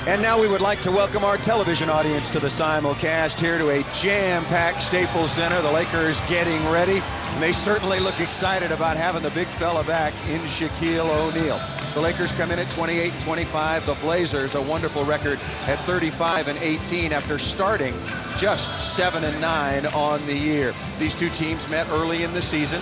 And now we would like to welcome our television audience to the simulcast here to a jam-packed Staples Center. The Lakers getting ready, and they certainly look excited about having the big fella back in Shaquille O'Neal. The Lakers come in at 28-25. The Blazers, a wonderful record at 35-18 after starting just 7-9 on the year. These two teams met early in the season,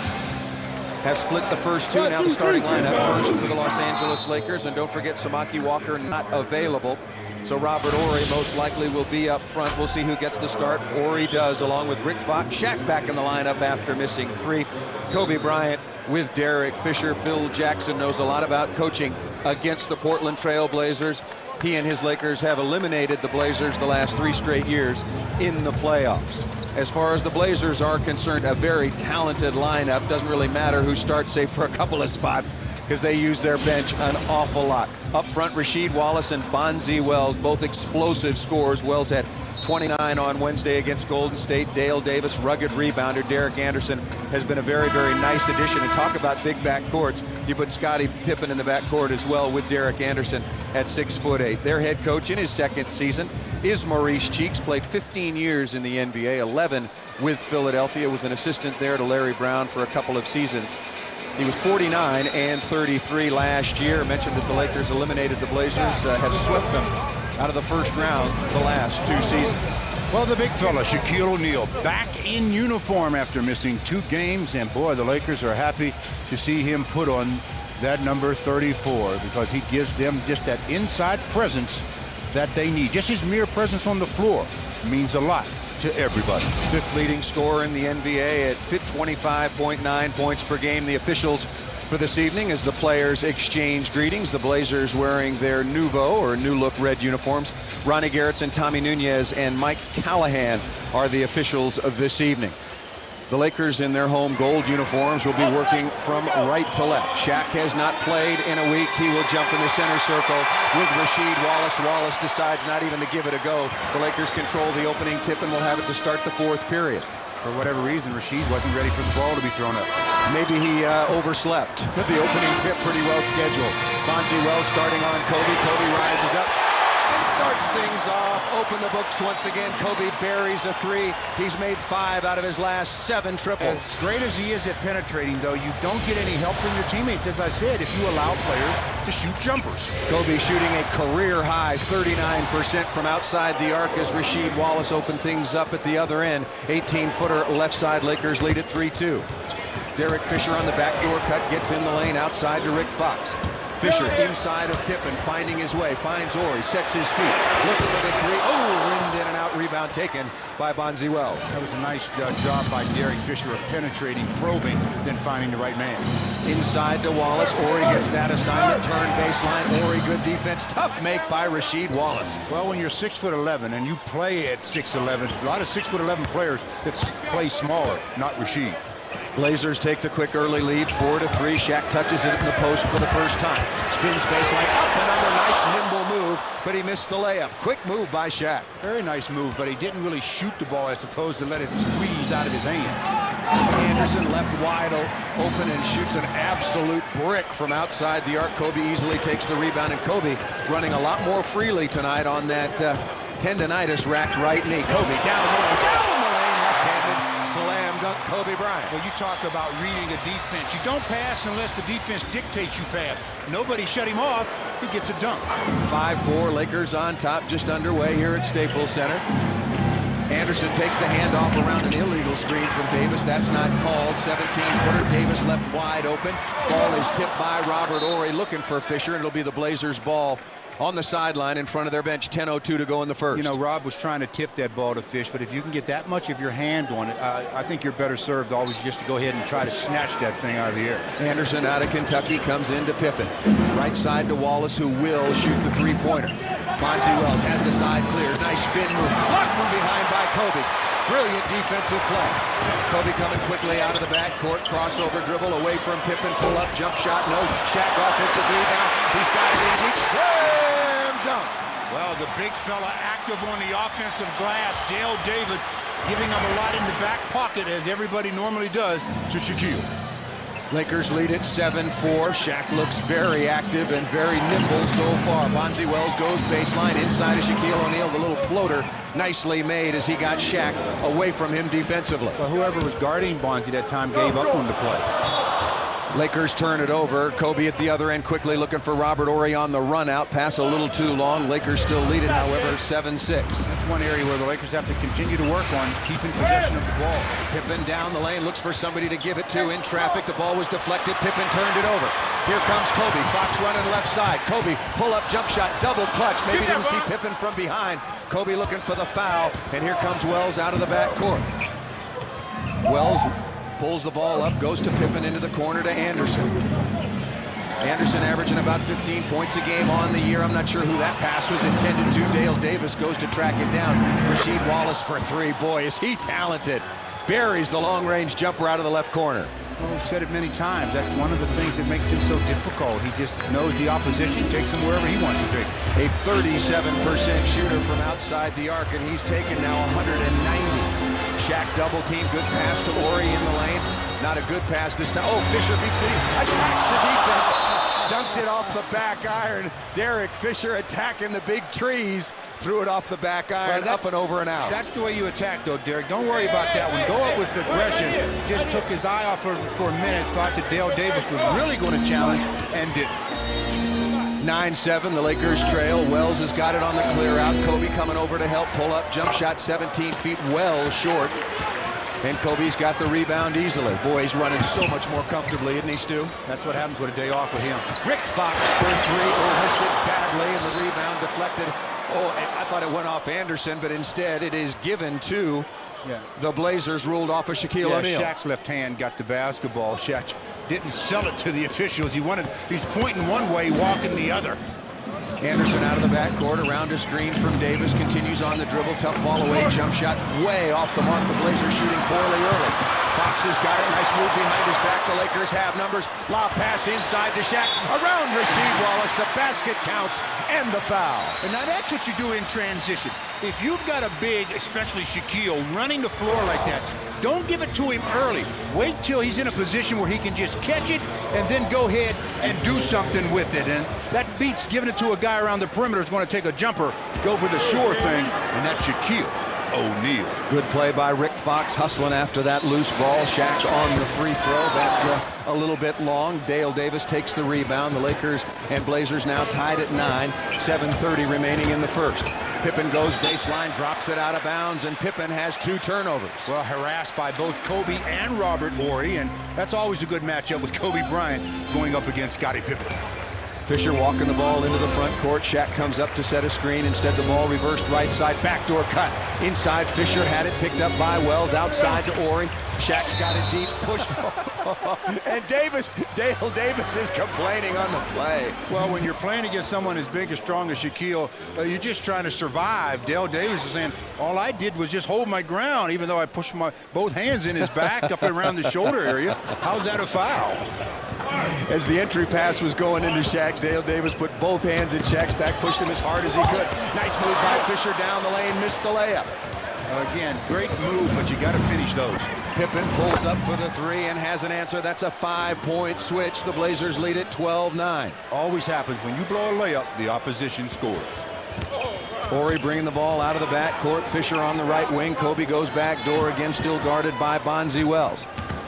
have split the first two. Now the starting lineup first for the Los Angeles Lakers, and don't forget Samaki Walker not available. So Robert Horry most likely will be up front. We'll see who gets the start. Horry does, along with Rick Fox. Shaq back in the lineup after missing 3. Kobe Bryant with Derek Fisher. Phil Jackson knows a lot about coaching against the Portland Trail Blazers. He and his Lakers have eliminated the Blazers the last 3 straight years in the playoffs. As far as the Blazers are concerned, a very talented lineup. Doesn't really matter who starts, save for a couple of spots, because they use their bench an awful lot. Up front, Rasheed Wallace and Bonzi Wells, both explosive scorers. Wells had 29 on Wednesday against Golden State. Dale Davis, rugged rebounder. Derek Anderson has been a very, very nice addition. And talk about big backcourts. You put Scottie Pippen in the backcourt as well with Derek Anderson at 6'8". Their head coach in his second season is Maurice Cheeks. Played 15 years in the NBA, 11 with Philadelphia. Was an assistant there to Larry Brown for a couple of seasons. He was 49 and 33 last year. I mentioned that the Lakers eliminated the Blazers, have swept them out of the first round the last 2 seasons. Well, the big fella, Shaquille O'Neal, back in uniform after missing 2 games, and boy, the Lakers are happy to see him put on that number 34, because he gives them just that inside presence that they need. Just his mere presence on the floor means a lot to everybody. 5th leading scorer in the NBA at 25.9 points per game. The officials for this evening as the players exchange greetings. The Blazers wearing their nouveau or new look red uniforms. Ronnie Garretson, Tommy Nunez, and Mike Callahan are the officials of this evening. The Lakers in their home gold uniforms will be working from right to left. Shaq has not played in a week. He will jump in the center circle with Rasheed Wallace. Wallace decides not even to give it a go. The Lakers control the opening tip and will have it to start the 4th period. For whatever reason, Rasheed wasn't ready for the ball to be thrown up. Maybe he overslept. The opening tip pretty well scheduled. Bonzi Wells starting on Kobe. Kobe rises up and starts things off. Open the books once again. Kobe buries a 3. He's made 5 out of his last 7 triples. As great as he is at penetrating, though, you don't get any help from your teammates, as I said, if you allow players to shoot jumpers. Kobe shooting a career-high 39% from outside the arc as Rasheed Wallace opened things up at the other end. 18-footer left side. Lakers lead at 3-2. Derek Fisher on the backdoor cut, gets in the lane outside to Rick Fox. Fisher inside of Pippen, finding his way, finds Horry, sets his feet, looks for the 3. Oh, rimmed in and out, rebound taken by Bonzi Wells. That was a nice job by Derek Fisher of penetrating, probing, then finding the right man. Inside to Wallace. Horry gets that assignment, turn baseline. Horry, good defense, tough make by Rasheed Wallace. Well, when you're 6'11" and you play at 6'11", a lot of 6'11" players that play smaller, not Rasheed. Blazers take the quick early lead, 4-3. Shaq touches it in the post for the first time. Spins baseline, up and under, nice nimble move, but he missed the layup. Quick move by Shaq. Very nice move, but he didn't really shoot the ball as opposed to let it squeeze out of his hand. Anderson left wide open and shoots an absolute brick from outside the arc. Kobe easily takes the rebound, and Kobe running a lot more freely tonight on that tendonitis racked right knee. Kobe down the lane, left-handed slam dunk Kobe Bryant. Well, you talk about reading a defense. You don't pass unless the defense dictates you pass. Nobody shut him off. He gets a dunk. 5-4, Lakers on top, just underway here at Staples Center. Anderson takes the handoff around an illegal screen from Davis. That's not called. 17-footer. Davis left wide open. Ball is tipped by Robert Horry, looking for Fisher, and it'll be the Blazers' ball on the sideline in front of their bench. 10:02 to go in the first. You know, Rob was trying to tip that ball to Fish, but if you can get that much of your hand on it, I think you're better served always just to go ahead and try to snatch that thing out of the air. Anderson out of Kentucky comes into Pippen. Right side to Wallace, who will shoot the 3-pointer. Bonzi Wells has the side cleared. Nice spin move. Blocked from behind by Kobe. Brilliant defensive play. Kobe coming quickly out of the backcourt. Crossover dribble away from Pippen. Pull up, jump shot. No. Shaq offensive rebound. He's got it in deep. Slam dunk. Well, the big fella active on the offensive glass. Dale Davis giving up a lot in the back pocket, as everybody normally does, to Shaquille. Lakers lead at 7-4. Shaq looks very active and very nimble so far. Bonzi Wells goes baseline inside of Shaquille O'Neal. The little floater nicely made as he got Shaq away from him defensively. Well, whoever was guarding Bonzi that time gave up on the play. Lakers turn it over. Kobe at the other end quickly looking for Robert Horry on the run out. Pass a little too long. Lakers still lead it, however, 7-6. That's one area where the Lakers have to continue to work on keeping possession of the ball. Pippen down the lane, looks for somebody to give it to in traffic. The ball was deflected. Pippen turned it over. Here comes Kobe. Fox running left side. Kobe, pull-up jump shot, double clutch. Maybe didn't see Pippen from behind. Kobe looking for the foul, and here comes Wells out of the backcourt. Wells pulls the ball up, goes to Pippen into the corner to Anderson. Anderson averaging about 15 points a game on the year. I'm not sure who that pass was intended to. Dale Davis goes to track it down. Rasheed Wallace for three. Boy, is he talented. Buries the long-range jumper out of the left corner. Well, we've said it many times. That's one of the things that makes him so difficult. He just knows the opposition, takes him wherever he wants to take him. A 37% shooter from outside the arc, and he's taken now 190. Shaq double team, good pass to Horry in the lane. Not a good pass this time. Oh, Fisher beats the attacks the defense. Dunked it off the back iron. Derek Fisher attacking the big trees. Threw it off the back iron, well, up and over and out. That's the way you attack, though, Derek. Don't worry about that one. Go up with aggression. Just took his eye off her for a minute. Thought that Dale Davis was really going to challenge and didn't. 9-7, the Lakers trail. Wells has got it on the clear out. Kobe coming over to help pull up. Jump shot 17 feet, well short. And Kobe's got the rebound easily. Boy, he's running so much more comfortably, isn't he, Stu? That's what happens with a day off with him. Rick Fox for three. Oh, missed it badly, and the rebound deflected. Oh, I thought it went off Anderson, but instead it is given to the Blazers, ruled off of Shaquille O'Neal. Shaq's left hand got the basketball. Shaq didn't sell it to the officials. He's pointing one way, walking the other. Anderson out of the backcourt, around a screen from Davis, continues on the dribble, tough fall away, jump shot way off the mark. The Blazers shooting poorly early. Fox has got it, nice move behind his back. The Lakers have numbers. Lob pass inside to Shaq, around Rasheed Wallace. The basket counts and the foul. And now that's what you do in transition. If you've got a big, especially Shaquille, running the floor like that, don't give it to him early. Wait till he's in a position where he can just catch it and then go ahead and do something with it. And that beats giving it to a guy around the perimeter who's going to take a jumper, go for the sure thing, and that's Shaquille O'Neal. Good play by Rick Fox, hustling after that loose ball. Shaq on the free throw. That a little bit long. Dale Davis takes the rebound. The Lakers and Blazers now tied at 9. 7:30 remaining in the first. Pippen goes baseline, drops it out of bounds, and Pippen has 2 turnovers. Well, harassed by both Kobe and Robert Horry, and that's always a good matchup with Kobe Bryant going up against Scottie Pippen. Fisher walking the ball into the front court. Shaq comes up to set a screen. Instead, the ball reversed right side. Backdoor cut. Inside, Fisher had it picked up by Wells. Outside to Horry. Shaq's got it deep. Pushed. And Dale Davis is complaining on the play. Well, when you're playing against someone as big, as strong as Shaquille, you're just trying to survive. Dale Davis is saying, all I did was just hold my ground, even though I pushed my both hands in his back up around the shoulder area. How's that a foul? As the entry pass was going into Shaq, Dale Davis put both hands in Shaq's back, pushed him as hard as he could. Nice move by Fisher down the lane, missed the layup. Again, great move, but you got to finish those. Pippen pulls up for the 3 and has an answer. That's a 5-point switch. The Blazers lead it 12-9. Always happens when you blow a layup, the opposition scores. Horry bringing the ball out of the backcourt. Fisher on the right wing. Kobe goes back door again, still guarded by Bonzi Wells.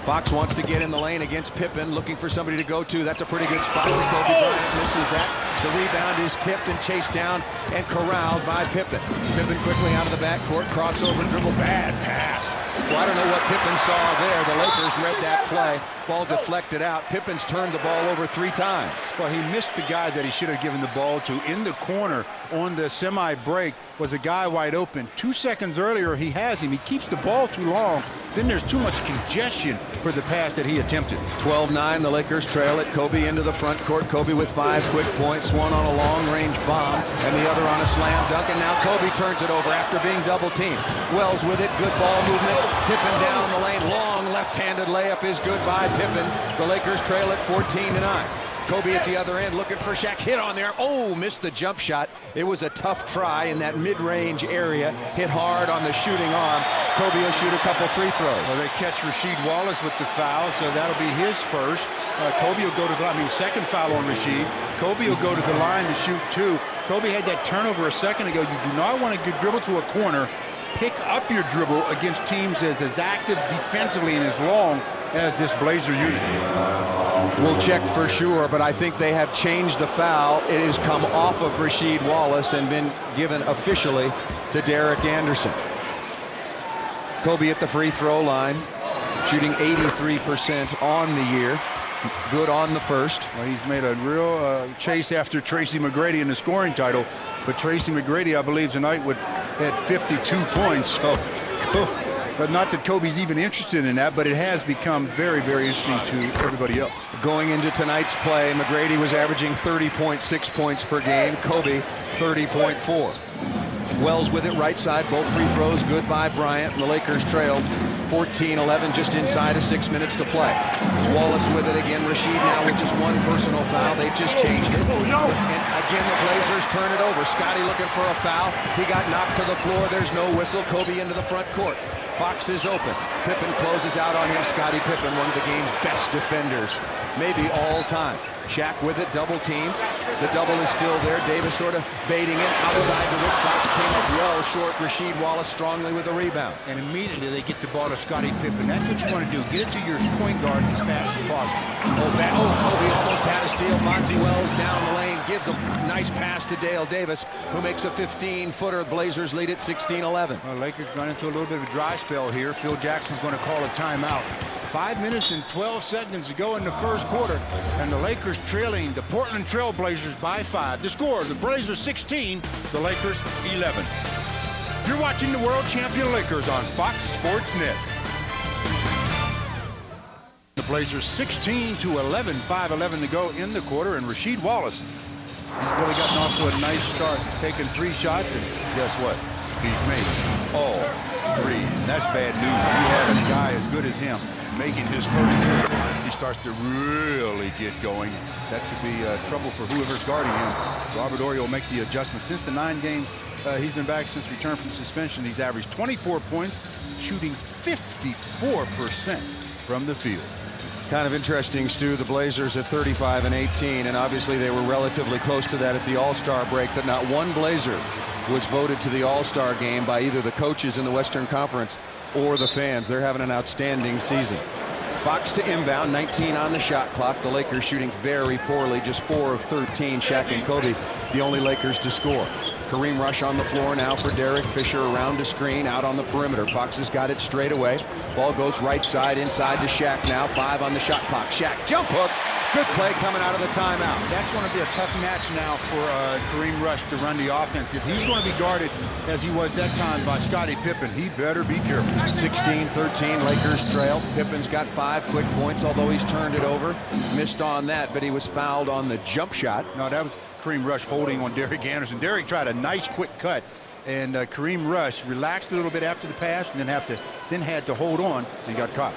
Fox wants to get in the lane against Pippen, looking for somebody to go to. That's a pretty good spot for Kobe Bryant. Misses that. The rebound is tipped and chased down and corralled by Pippen. Pippen quickly out of the backcourt, crossover dribble, bad pass. Well, I don't know what Pippen saw there. The Lakers read that play. Ball deflected out. Pippen's turned the ball over 3 times. Well, he missed the guy that he should have given the ball to. In the corner on the semi-break was a guy wide open. 2 seconds earlier, he has him. He keeps the ball too long. Then there's too much congestion for the pass that he attempted. 12-9, the Lakers trail it. Kobe into the front court. Kobe with 5 quick points, one on a long-range bomb and the other on a slam dunk. And now Kobe turns it over after being double-teamed. Wells with it, good ball movement. Pippen down the lane, long left-handed layup is good by Pippen. The Lakers trail it 14-9. Kobe at the other end looking for Shaq. Hit on there. Oh, missed the jump shot. It was a tough try in that mid-range area. Hit hard on the shooting arm. Kobe will shoot a couple free throws. Well, they catch Rasheed Wallace with the foul, so that'll be his first. Kobe will go to the second foul on Rasheed. Kobe will go to the line to shoot 2. Kobe had that turnover a second ago. You do not want to dribble to a corner. Pick up your dribble against teams as active defensively and as long as this Blazer unit. We'll check for sure, but I think they have changed the foul. It has come off of Rasheed Wallace and been given officially to Derek Anderson. Kobe at the free throw line, shooting 83% on the year. Good on the first. Well, he's made a real chase after Tracy McGrady in the scoring title, but Tracy McGrady, I believe, tonight had 52 points. So, but not that Kobe's even interested in that, but it has become very, very interesting to everybody else. Going into tonight's play, McGrady was averaging 30.6 points per game. Kobe, 30.4. Wells with it right side, both free throws good by Bryant, and the Lakers trailed 14-11 just inside of 6 minutes to play. Wallace with it again. Rasheed now with just one personal foul. They've just changed it. And again, the Blazers turn it over. Scotty looking for a foul. He got knocked to the floor. There's no whistle. Kobe into the front court. Fox is open. Pippen closes out on him. Scottie Pippen, one of the game's best defenders, maybe all time. Shaq with it, double team. The double is still there. Davis sort of baiting it outside the rim. Fox came up well short. Rasheed Wallace strongly with the rebound. And immediately they get the ball to Scottie Pippen. That's what you want to do. Get it to your point guard as fast as possible. Kobe almost had a steal. Bonzi Wells down the lane. Gives a nice pass to Dale Davis, who makes a 15-footer. Blazers lead at 16-11. Well, Lakers run into a little bit of a dry spell here. Phil Jackson's going to call a timeout. 5 minutes and 12 seconds to go in the first quarter, and the Lakers trailing the Portland Trail Blazers by 5. The score, the Blazers 16, the Lakers 11. You're watching the world champion Lakers on Fox Sports Net. The Blazers 16-11, 5:11 to go in the quarter, and Rasheed Wallace, he's really gotten off to a nice start, taking 3 shots, and guess what? He's made all 3. That's bad news. When you have a guy as good as him making his first move, he starts to really get going. That could be trouble for whoever's guarding him. Robert Horry will make the adjustment. Since the 9 games he's been back since return from suspension, he's averaged 24 points, shooting 54% from the field. Kind of interesting, Stu. The Blazers at 35-18, and obviously they were relatively close to that at the All-Star break, but not one Blazer was voted to the All-Star game by either the coaches in the Western Conference or the fans. They're having an outstanding season. Fox to inbound, 19 on the shot clock. The Lakers shooting very poorly, just 4 of 13. Shaq and Kobe, the only Lakers to score. Kareem Rush on the floor now for Derek Fisher, around the screen, out on the perimeter. Fox has got it straight away. Ball goes right side, inside to Shaq now. 5 on the shot clock. Shaq, jump hook. Good play coming out of the timeout. That's going to be a tough match now for Kareem Rush to run the offense. If he's going to be guarded, as he was that time, by Scottie Pippen, he better be careful. 16-13, Lakers trail. Pippen's got 5 quick points, although he's turned it over. Missed on that, but he was fouled on the jump shot. No, that was Kareem Rush holding on Derek Anderson. Derek tried a nice quick cut, and Kareem Rush relaxed a little bit after the pass, and then had to hold on and got caught.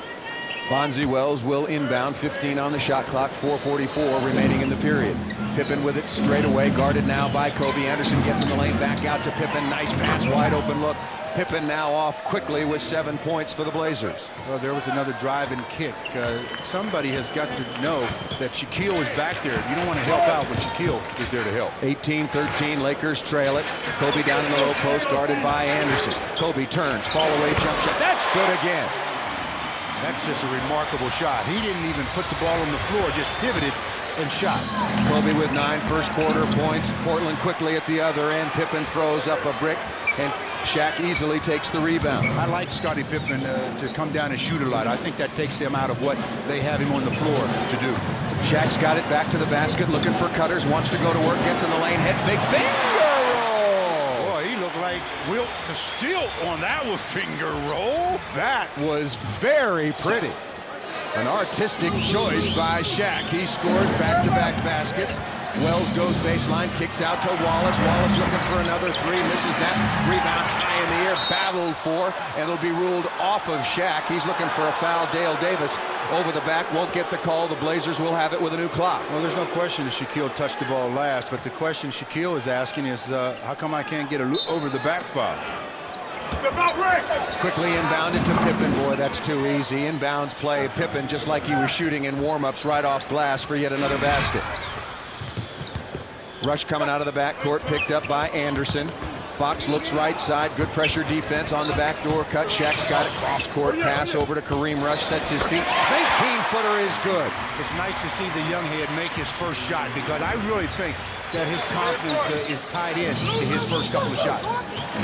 Bonzi Wells will inbound, 15 on the shot clock, 4:44 remaining in the period. Pippen with it straight away, guarded now by Kobe. Anderson gets in the lane, back out to Pippen. Nice pass, wide open look. Pippen now off quickly with 7 points for the Blazers. Well, there was another drive and kick. Somebody has got to know that Shaquille is back there. You don't want to help out, but Shaquille is there to help. 18-13, Lakers trail it. Kobe down in the low post, guarded by Anderson. Kobe turns, fall away jump shot. That's good again. That's just a remarkable shot. He didn't even put the ball on the floor, just pivoted and shot. Kobe with 9 first quarter points. Portland quickly at the other end. Pippen throws up a brick, and Shaq easily takes the rebound. I like Scottie Pippen to come down and shoot a lot. I think that takes them out of what they have him on the floor to do. Shaq's got it back to the basket, looking for cutters, wants to go to work, gets in the lane, head fake, finger roll! Boy, he looked like Wilt Castile on that was finger roll. That was very pretty. An artistic choice by Shaq. He scores back-to-back baskets. Wells goes baseline, kicks out to Wallace. Wallace looking for another three, misses that. Rebound high in the air, battled for, and it'll be ruled off of Shaq. He's looking for a foul. Dale Davis over the back, won't get the call. The Blazers will have it with a new clock. Well, there's no question that Shaquille touched the ball last, but the question Shaquille is asking is, how come I can't get a over the back foul? Quickly inbounded to Pippen. Boy, that's too easy. Inbounds play. Pippen, just like he was shooting in warm-ups, right off glass for yet another basket. Rush coming out of the backcourt, picked up by Anderson. Fox looks right side, good pressure defense on the back door cut. Shaq's got it, cross-court pass over to Kareem Rush, sets his feet. 19-footer is good. It's nice to see the young head make his first shot, because I really think that his confidence is tied in to his first couple of shots.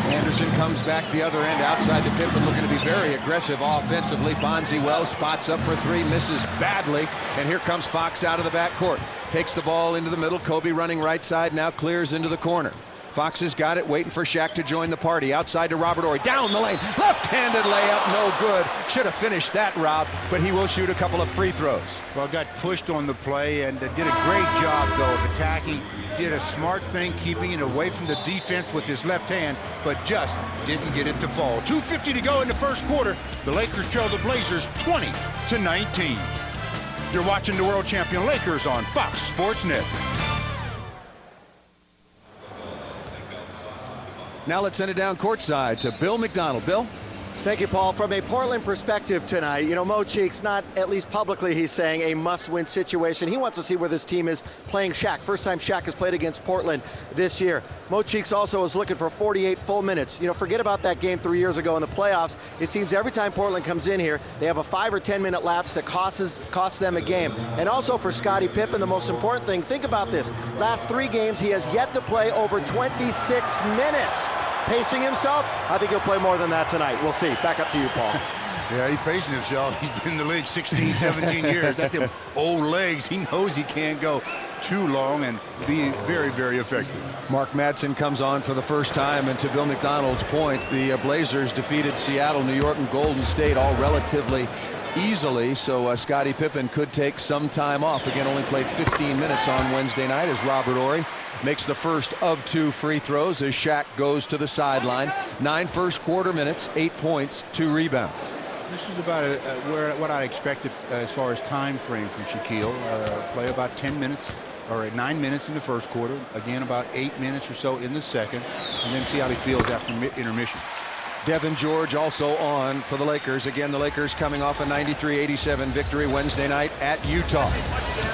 Anderson comes back the other end, outside to Pippen, looking to be very aggressive offensively. Bonzi Wells spots up for three, misses badly, and here comes Fox out of the backcourt. Takes the ball into the middle. Kobe running right side, now clears into the corner. Fox has got it, waiting for Shaq to join the party. Outside to Robert Horry, down the lane, left-handed layup, no good. Should have finished that route, but he will shoot a couple of free throws. Well, got pushed on the play and did a great job, though, of attacking. Did a smart thing, keeping it away from the defense with his left hand, but just didn't get it to fall. 2:50 to go in the first quarter. The Lakers trail the Blazers 20-19. You're watching the world champion Lakers on Fox Sports Net. Now let's send it down courtside to Bill McDonald. Bill? Thank you, Paul. From a Portland perspective tonight, you know, Mo Cheeks, not at least publicly, he's saying a must-win situation. He wants to see where this team is playing Shaq. First time Shaq has played against Portland this year. Mo Cheeks also is looking for 48 full minutes. You know, forget about that game 3 years ago in the playoffs. It seems every time Portland comes in here, they have a 5 or 10 minute lapse that costs them a game. And also for Scottie Pippen, the most important thing, think about this. Last 3 games, he has yet to play over 26 minutes. Pacing himself, I think he'll play more than that tonight. We'll see. Back up to you, Paul. Yeah, he's pacing himself. He's been in the league 16, 17 years. That's him old legs. He knows he can't go too long and be very, very effective. Mark Madsen comes on for the first time, and to Bill McDonald's point, the Blazers defeated Seattle, New York, and Golden State all relatively easily, so Scottie Pippen could take some time off. Again, only played 15 minutes on Wednesday night as Robert Horry makes the first of 2 free throws as Shaq goes to the sideline. 9 first quarter minutes, 8 points, 2 rebounds. This is about what I expected as far as time frame from Shaquille. Play about 10 minutes or 9 minutes in the first quarter. Again, about 8 minutes or so in the second, and then see how he feels after intermission. Devin George also on for the Lakers. Again, the Lakers coming off a 93-87 victory Wednesday night at Utah.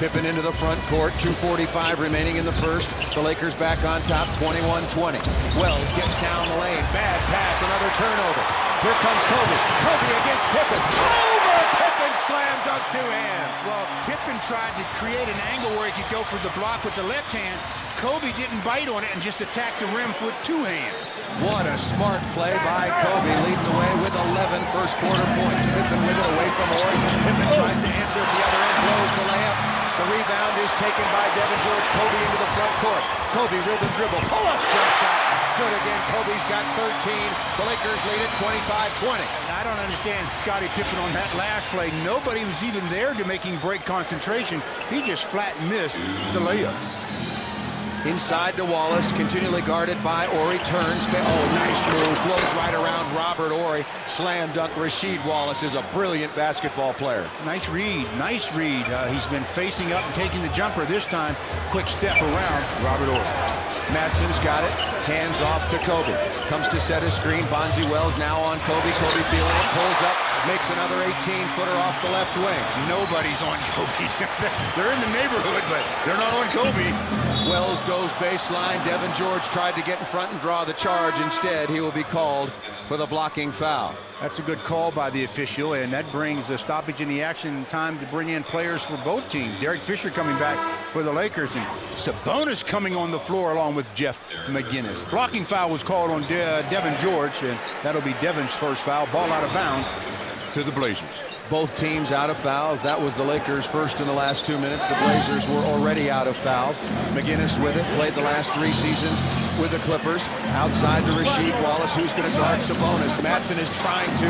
Pippen into the front court, 2:45 remaining in the first. The Lakers back on top, 21-20. Wells gets down the lane, bad pass, another turnover. Here comes Kobe. Kobe against Pippen. Over! Pippen slam dunk, 2 hands. Well, Pippen tried to create an angle where he could go for the block with the left hand. Kobe didn't bite on it and just attacked the rim with 2 hands. What a smart play by Kobe, leading the way with 11 first quarter points. Pippen with it away from Horry. Pippen tries to answer at the other end, blows the layup. The rebound is taken by Devin George. Kobe into the front court. Kobe rhythm dribble, pull-up jump shot. Good again. Kobe's got 13. The Lakers lead it 25-20. I don't understand Scottie Pippen on that last play. Nobody was even there to make him break concentration. He just flat missed the layup. Inside to Wallace, continually guarded by Horry, turns, oh, nice move, blows right around Robert Horry, slam dunk. Rasheed Wallace is a brilliant basketball player. Nice read, nice read. He's been facing up and taking the jumper this time. Quick step around Robert Horry. Madsen's got it, hands off to Kobe. Comes to set a screen, Bonzi Wells now on Kobe. Kobe feeling it, pulls up, makes another 18-footer off the left wing. Nobody's on Kobe. They're in the neighborhood, but they're not on Kobe. Wells goes baseline. Devin George tried to get in front and draw the charge. Instead, he will be called for the blocking foul. That's a good call by the official, and that brings a stoppage in the action, time to bring in players for both teams. Derek Fisher coming back for the Lakers, and Sabonis coming on the floor along with Jeff McGinnis. Blocking foul was called on Devin George, and that'll be Devin's first foul. Ball out of bounds to the Blazers. both teams out of fouls. That was the Lakers first in the last 2 minutes. The Blazers were already out of fouls. McGinnis with it, played the last 3 seasons with the Clippers. Outside to Rasheed Wallace, who's going to guard Sabonis. Madsen is trying to.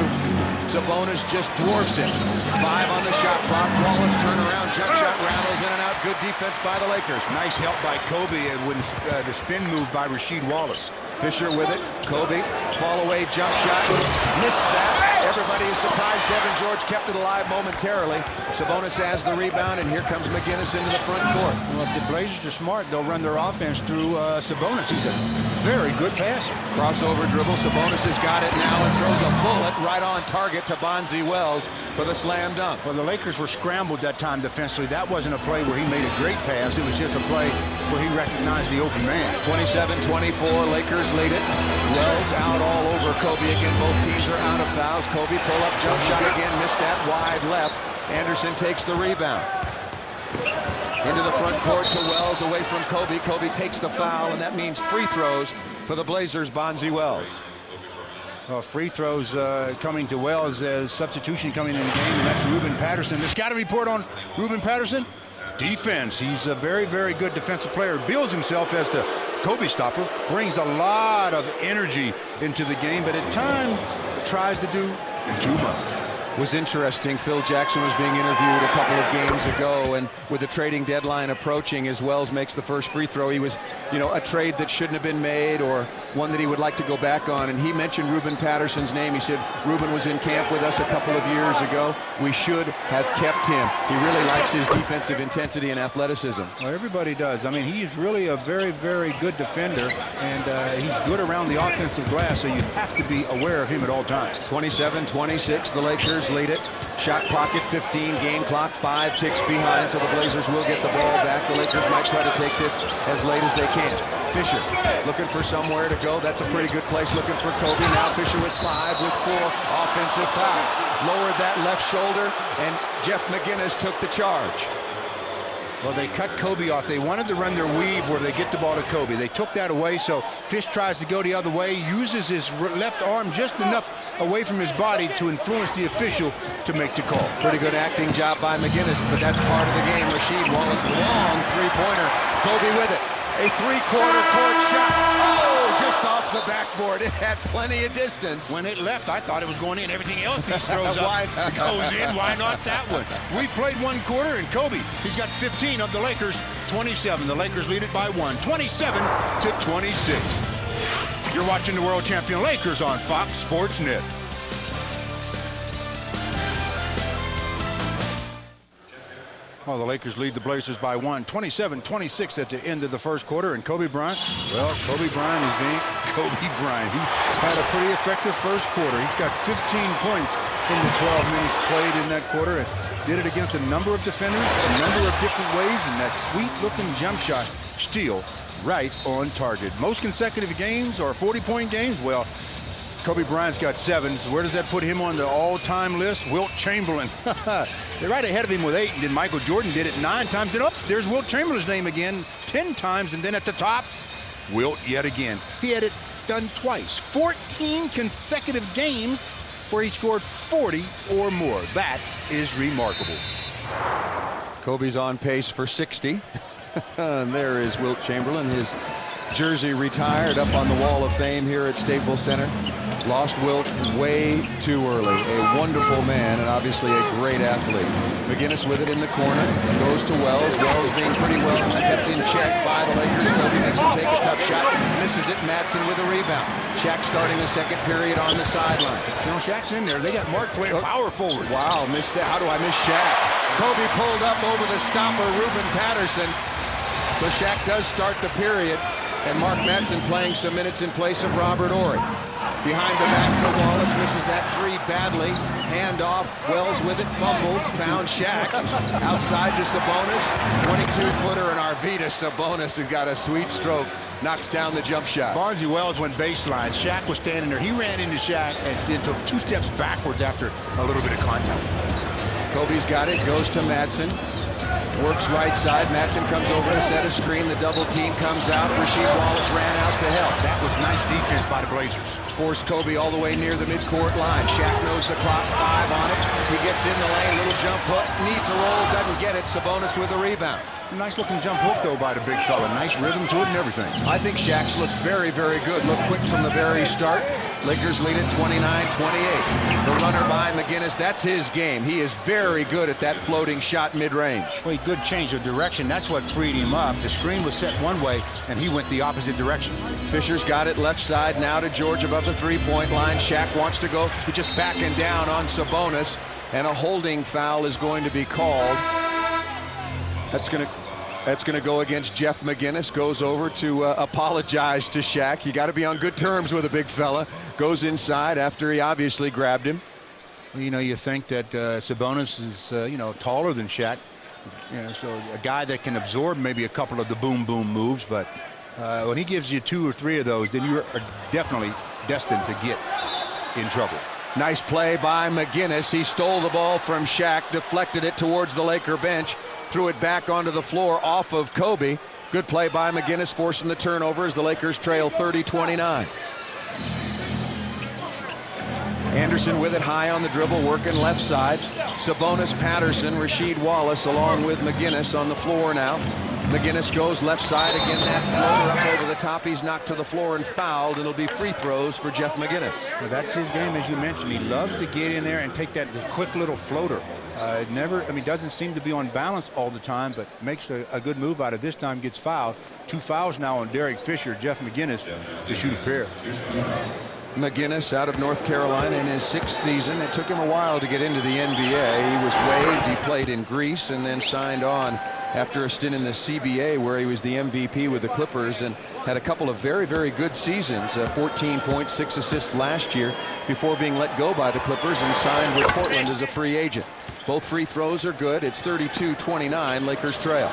Sabonis just dwarfs him. 5 on the shot clock. Wallace turnaround, jump shot rattles in and out. Good defense by the Lakers. Nice help by Kobe when the spin move by Rasheed Wallace. Fisher with it. Kobe, fall away jump shot. Missed that. Everybody is surprised Devin George kept it alive momentarily. Sabonis has the rebound, and here comes McGinnis into the front court. Well, if the Blazers are smart, they'll run their offense through Sabonis. He's a very good passer. Crossover dribble. Sabonis has got it now and throws a bullet right on target to Bonzi Wells for the slam dunk. Well, the Lakers were scrambled that time defensively. That wasn't a play where he made a great pass. It was just a play where he recognized the open man. 27-24, Lakers lead it. Wells out all over Kobe again. Both teams are out of fouls. Kobe pull up jump shot again, missed that wide left. Anderson takes the rebound. Into the front court to Wells, away from Kobe. Kobe takes the foul, and that means free throws for the Blazers, Bonzi Wells. Well, free throws coming to Wells as substitution coming in the game, and that's Ruben Patterson. There's got to report on Ruben Patterson. Defense. He's a very, very good defensive player. Bills himself as the Kobe stopper. Brings a lot of energy into the game, but at times tries to do too much. Was interesting. Phil Jackson was being interviewed a couple of games ago, and with the trading deadline approaching, as Wells makes the first free throw, he was, a trade that shouldn't have been made or one that he would like to go back on, and he mentioned Ruben Patterson's name. He said, Ruben was in camp with us a couple of years ago. We should have kept him. He really likes his defensive intensity and athleticism. Well, everybody does. I mean, he's really a very, very good defender, and he's good around the offensive glass, so you have to be aware of him at all times. 27-26, the Lakers lead it. Shot clock at 15, game clock 5 ticks behind, so the Blazers will get the ball back. The Lakers might try to take this as late as they can. Fisher looking for somewhere to go. That's a pretty good place looking for Kobe. Now Fisher with 5 with 4. Offensive foul. Lowered that left shoulder, and Jeff McGinnis took the charge. Well, they cut Kobe off. They wanted to run their weave where they get the ball to Kobe. They took that away, so Fish tries to go the other way, uses his left arm just enough away from his body to influence the official to make the call. Pretty good acting job by McGinnis, but that's part of the game. Rasheed Wallace, long three-pointer. Kobe with it. A three-quarter court shot. Oh, just off the backboard. It had plenty of distance. When it left, I thought it was going in. Everything else he throws up goes in. Why not that one? We played one quarter, and Kobe, he's got 15 of the Lakers, 27. The Lakers lead it by 1, 27-26. You're watching the world champion Lakers on Fox Sports Net. Well, the Lakers lead the Blazers by 1, 27-26 at the end of the first quarter. And Kobe Bryant, well, Kobe Bryant is being Kobe Bryant. He had a pretty effective first quarter. He's got 15 points in the 12 minutes played in that quarter, and did it against a number of defenders, a number of different ways, and that sweet-looking jump shot still right on target. Most consecutive games are 40-point games. Well, Kobe Bryant's got 7. So where does that put him on the all-time list? Wilt Chamberlain. They're right ahead of him with 8. And then Michael Jordan did it 9 times. Then there's Wilt Chamberlain's name again 10 times. And then at the top, Wilt yet again. He had it done twice. 14 consecutive games where he scored 40 or more. That is remarkable. Kobe's on pace for 60. And there is Wilt Chamberlain. His jersey retired up on the Wall of Fame here at Staples Center. Lost Wilt way too early. A wonderful man and obviously a great athlete. McGinnis with it in the corner. Goes to Wells. Wells being pretty well kept in check by the Lakers. Kobe makes him take a tough shot. Misses it. Madsen with a rebound. Shaq starting the second period on the sideline. Shaq's in there. They got Mark playing power forward. Wow, missed that. How do I miss Shaq? Kobe pulled up over the stopper, Ruben Patterson. So Shaq does start the period. And Mark Madsen playing some minutes in place of Robert Horry. Behind the back to Wallace, misses that 3 badly. Hand off, Wells with it, fumbles, found Shaq. Outside to Sabonis, 22-footer, and Arvydas Sabonis has got a sweet stroke. Knocks down the jump shot. Bonzi Wells went baseline. Shaq was standing there. He ran into Shaq and then took 2 steps backwards after a little bit of contact. Kobe's got it, goes to Madsen. Works right side. Mattson comes over to set a screen. The double team comes out. Rasheed Wallace ran out to help. That was nice defense by the Blazers. Forced Kobe all the way near the midcourt line. Shaq knows the clock, 5 on it. He gets in the lane, little jump hook, needs a roll, doesn't get it. Sabonis with the rebound. Nice looking jump hook though by the big fella. Nice rhythm to it and everything. I think Shaq's looked very, very good. Looked quick from the very start. Lakers lead it 29-28. The runner by McGinnis, that's his game. He is very good at that floating shot mid-range. Well, good change of direction. That's what freed him up. The screen was set one way, and he went the opposite direction. Fisher's got it left side now to George above the three-point line. Shaq wants to go. He's just backing down on Sabonis, and a holding foul is going to be called. That's going to go against Jeff McGinnis. Goes over to apologize to Shaq. You got to be on good terms with a big fella. Goes inside after he obviously grabbed him. You know, you think that Sabonis is, taller than Shaq. So a guy that can absorb maybe a couple of the boom moves, but when he gives you 2 or 3 of those, then you are definitely destined to get in trouble. Nice play by McGinnis. He stole the ball from Shaq, deflected it towards the Laker bench, threw it back onto the floor off of Kobe. Good play by McGinnis, forcing the turnover as the Lakers trail 30-29. Anderson with it high on the dribble, working left side. Sabonis, Patterson, Rasheed Wallace along with McGinnis on the floor now. McGinnis goes left side again. That floater up over the top. He's knocked to the floor and fouled. It'll be free throws for Jeff McGinnis. Well, that's his game, as you mentioned. He loves to get in there and take that quick little floater. Doesn't seem to be on balance all the time, but makes a good move out of this time. Gets fouled. 2 fouls now on Derek Fisher. Jeff McGinnis to shoot a pair. McGinnis out of North Carolina in his 6th season. It took him a while to get into the NBA. He was waived. He played in Greece and then signed on after a stint in the CBA where he was the MVP with the Clippers and had a couple of very, very good seasons. 14 points, 6 assists last year before being let go by the Clippers and signed with Portland as a free agent. Both free throws are good. It's 32-29. Lakers trail.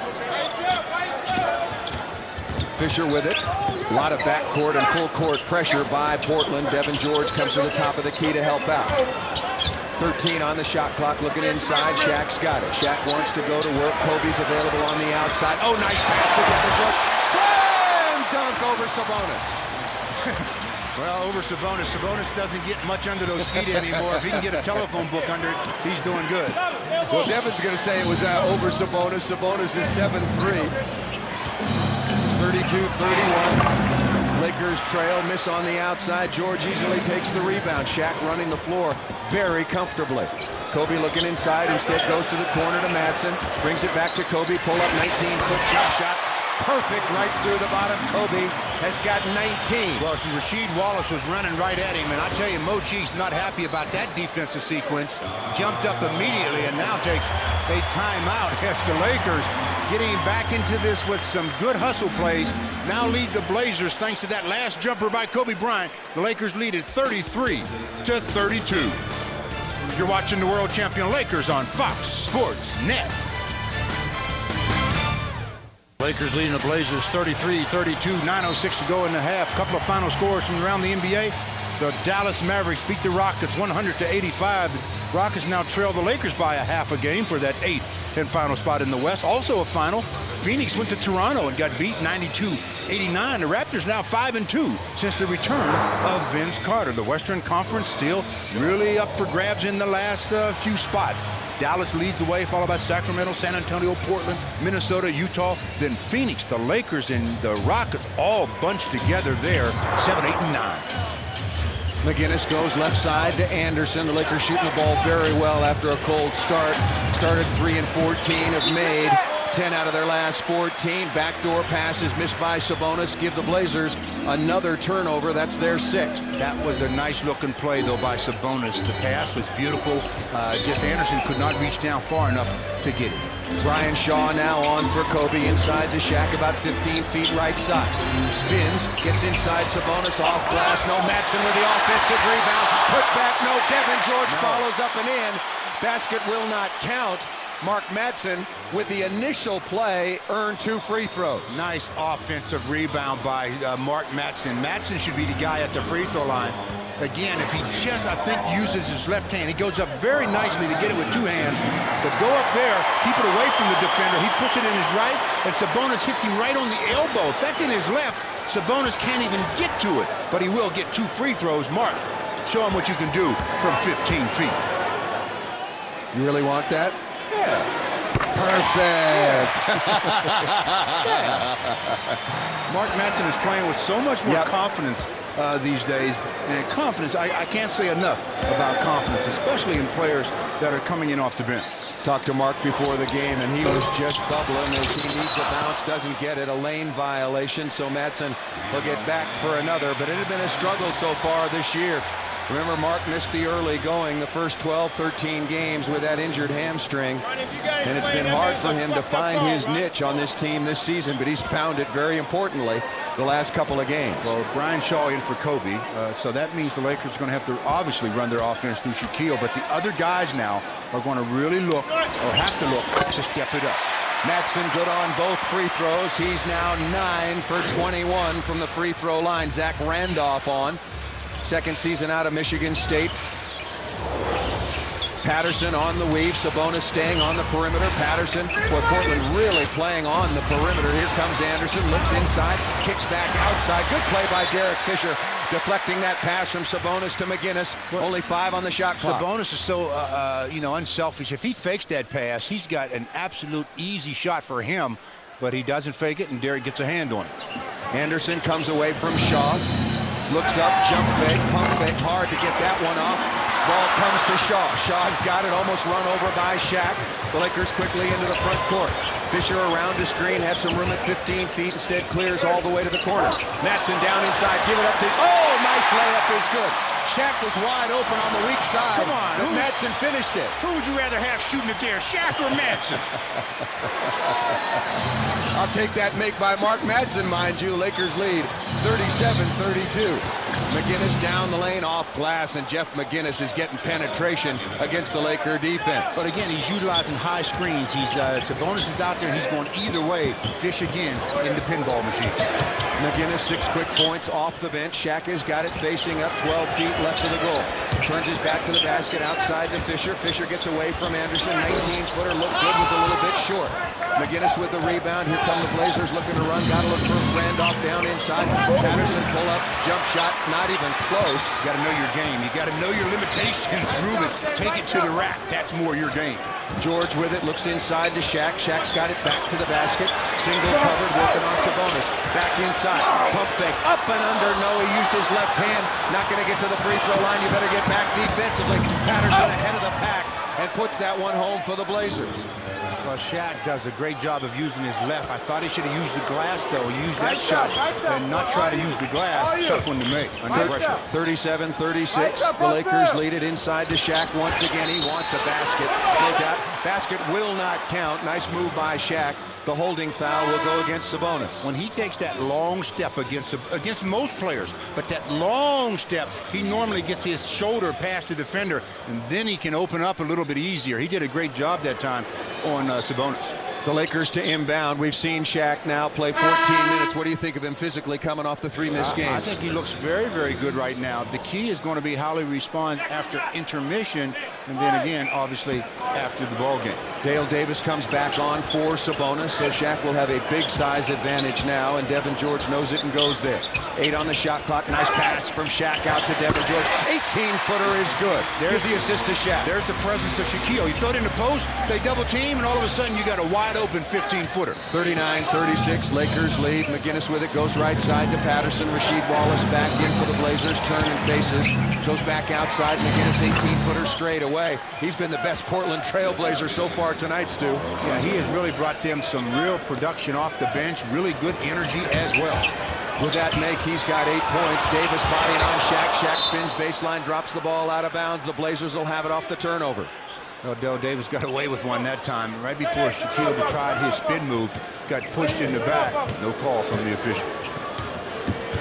Fisher with it. A lot of backcourt and full court pressure by Portland. Devin George comes to the top of the key to help out. 13 on the shot clock, looking inside. Shaq's got it. Shaq wants to go to work. Kobe's available on the outside. Oh, nice pass to Devin George. Slam dunk over Sabonis. Well, over Sabonis. Sabonis doesn't get much under those feet anymore. If he can get a telephone book under it, he's doing good. Well, Devin's going to say it was over Sabonis. Sabonis is 7-3. 32-31. Lakers trail, miss on the outside. George easily takes the rebound. Shaq running the floor very comfortably. Kobe looking inside, instead goes to the corner to Mattson. Brings it back to Kobe, pull up 19-foot jump shot. Perfect right through the bottom. Kobe has got 19. Well, Rasheed Wallace was running right at him, and I tell you, Mo Cheeks not happy about that defensive sequence. Jumped up immediately and now takes a timeout as the Lakers getting back into this with some good hustle plays. Now lead the Blazers thanks to that last jumper by Kobe Bryant. The Lakers lead at 33-32. You're watching the world champion Lakers on Fox Sports Net. Lakers leading the Blazers 33-32, 9:06 to go in the half. Couple of final scores from around the NBA. The Dallas Mavericks beat the Rockets 100-85. The Rockets now trail the Lakers by a half a game for that 8th and final spot in the West. Also a final, Phoenix went to Toronto and got beat 92-89. The Raptors now 5-2 since the return of Vince Carter. The Western Conference still really up for grabs in the last few spots. Dallas leads the way, followed by Sacramento, San Antonio, Portland, Minnesota, Utah, then Phoenix. The Lakers and the Rockets all bunched together there, 7, 8, and 9. McGinnis goes left side to Anderson. The Lakers shooting the ball very well after a cold start. Started 3 and 14, have made 10 out of their last 14. Backdoor passes missed by Sabonis. Give the Blazers another turnover. That's their 6th. That was a nice looking play though by Sabonis. The pass was beautiful. Just Anderson could not reach down far enough to get it. Brian Shaw now on for Kobe, inside to Shaq, about 15 feet right side. Spins, gets inside Sabonis, off glass. No, Mattson with the offensive rebound. Put back, no. Devin George follows up and in. Basket will not count. Mark Madsen, with the initial play, earned 2 free throws. Nice offensive rebound by Mark Madsen. Madsen should be the guy at the free throw line. Again, if he just, I think, uses his left hand, he goes up very nicely to get it with 2 hands. But go up there, keep it away from the defender. He puts it in his right, and Sabonis hits him right on the elbow. If that's in his left, Sabonis can't even get to it. But he will get 2 free throws. Mark, show him what you can do from 15 feet. You really want that? Yeah. Perfect. Mark Madsen is playing with so much more Yep. confidence these days. And confidence, I can't say enough about confidence, especially in players that are coming in off the bench. Talked to Mark before the game, and he was just bubbling as he needs a bounce, doesn't get it, a lane violation, so Madsen will get back for another. But it had been a struggle so far this year. Remember, Mark missed the early going, the first 12, 13 games with that injured hamstring. And it's been hard for him to find his niche on this team this season, but he's found it very importantly the last couple of games. Well, Brian Shaw in for Kobe, so that means the Lakers are going to have to obviously run their offense through Shaquille, but the other guys now are going to really look, or have to look, to step it up. Madsen good on both free throws. He's now 9 for 21 from the free throw line. Zach Randolph on. Second season out of Michigan State. Patterson on the weave. Sabonis staying on the perimeter. Patterson, boy, Portland really playing on the perimeter. Here comes Anderson, looks inside, kicks back outside. Good play by Derek Fisher, deflecting that pass from Sabonis to McGinnis. Only 5 on the shot clock. Sabonis is so, unselfish. If he fakes that pass, he's got an absolute easy shot for him, but he doesn't fake it, and Derek gets a hand on it. Anderson comes away from Shaw. Looks up, jump fake, pump fake, hard to get that one off. Ball comes to Shaw. Shaw's got it, almost run over by Shaq. The Lakers quickly into the front court. Fisher around the screen, had some room at 15 feet, instead clears all the way to the corner. Madsen down inside, give it up to, oh, nice layup is good. Shaq was wide open on the weak side. Come on, but Madsen finished it. Who would you rather have shooting it there, Shaq or Madsen? I'll take that make by Mark Madsen, mind you. Lakers lead 37-32. McGinnis down the lane off glass, and Jeff McGinnis is getting penetration against the Laker defense. But again, he's utilizing high screens. Sabonis is out there, he's going either way. Fish again in the pinball machine. McGinnis 6 quick points off the bench. Shaq has got it facing up 12 feet left of the goal. Turns his back to the basket outside to Fisher. Fisher gets away from Anderson. 19-footer looked good, was a little bit short. McGinnis with the rebound. Here come the Blazers looking to run. Got to look for Randolph down inside. Patterson pull up, jump shot, not even close. You got to know your game. You got to know your limitations. Ruben, take it to the rack. That's more your game. George with it, looks inside to Shaq. Shaq's got it back to the basket. Single covered, working on Sabonis. Back inside, pump fake, up and under. No, he used his left hand. Not going to get to the free throw line. You better get back defensively. Patterson ahead of the pack and puts that one home for the Blazers. Well, Shaq does a great job of using his left. I thought he should have used the glass, though. He used that shot and not try to use the glass. Tough one to make under pressure. 37-36. The Lakers lead it inside to Shaq once again. He wants a basket. No doubt. Basket will not count. Nice move by Shaq. The holding foul will go against Sabonis. When he takes that long step against most players, but that long step, he normally gets his shoulder past the defender, and then he can open up a little bit easier. He did a great job that time on Sabonis. The Lakers to inbound. We've seen Shaq now play 14 minutes. What do you think of him physically coming off the 3 missed games? I think he looks very, very good right now. The key is going to be how he responds after intermission, and then again, obviously, after the ball game. Dale Davis comes back on for Sabonis, so Shaq will have a big size advantage now, and Devin George knows it and goes there. 8 on the shot clock. Nice pass from Shaq out to Devin George. 18-footer is good. There's the assist to Shaq. There's the presence of Shaquille. You throw it in the post, they double team, and all of a sudden you got a wide open 15-footer. 39-36, Lakers lead. McGinnis with it, goes right side to Patterson. Rasheed Wallace back in for the Blazers, turn and faces. Goes back outside, McGinnis 18-footer straight away. He's been the best Portland Trailblazer so far tonight, Stu. Yeah, he has really brought them some real production off the bench, really good energy as well. With that make, he's got 8 points. Davis bodying on Shaq. Shaq spins baseline, drops the ball out of bounds. The Blazers will have it off the turnover. Well, Dale Davis got away with one that time. Right before Shaquille tried his spin move, got pushed in the back. No call from the official.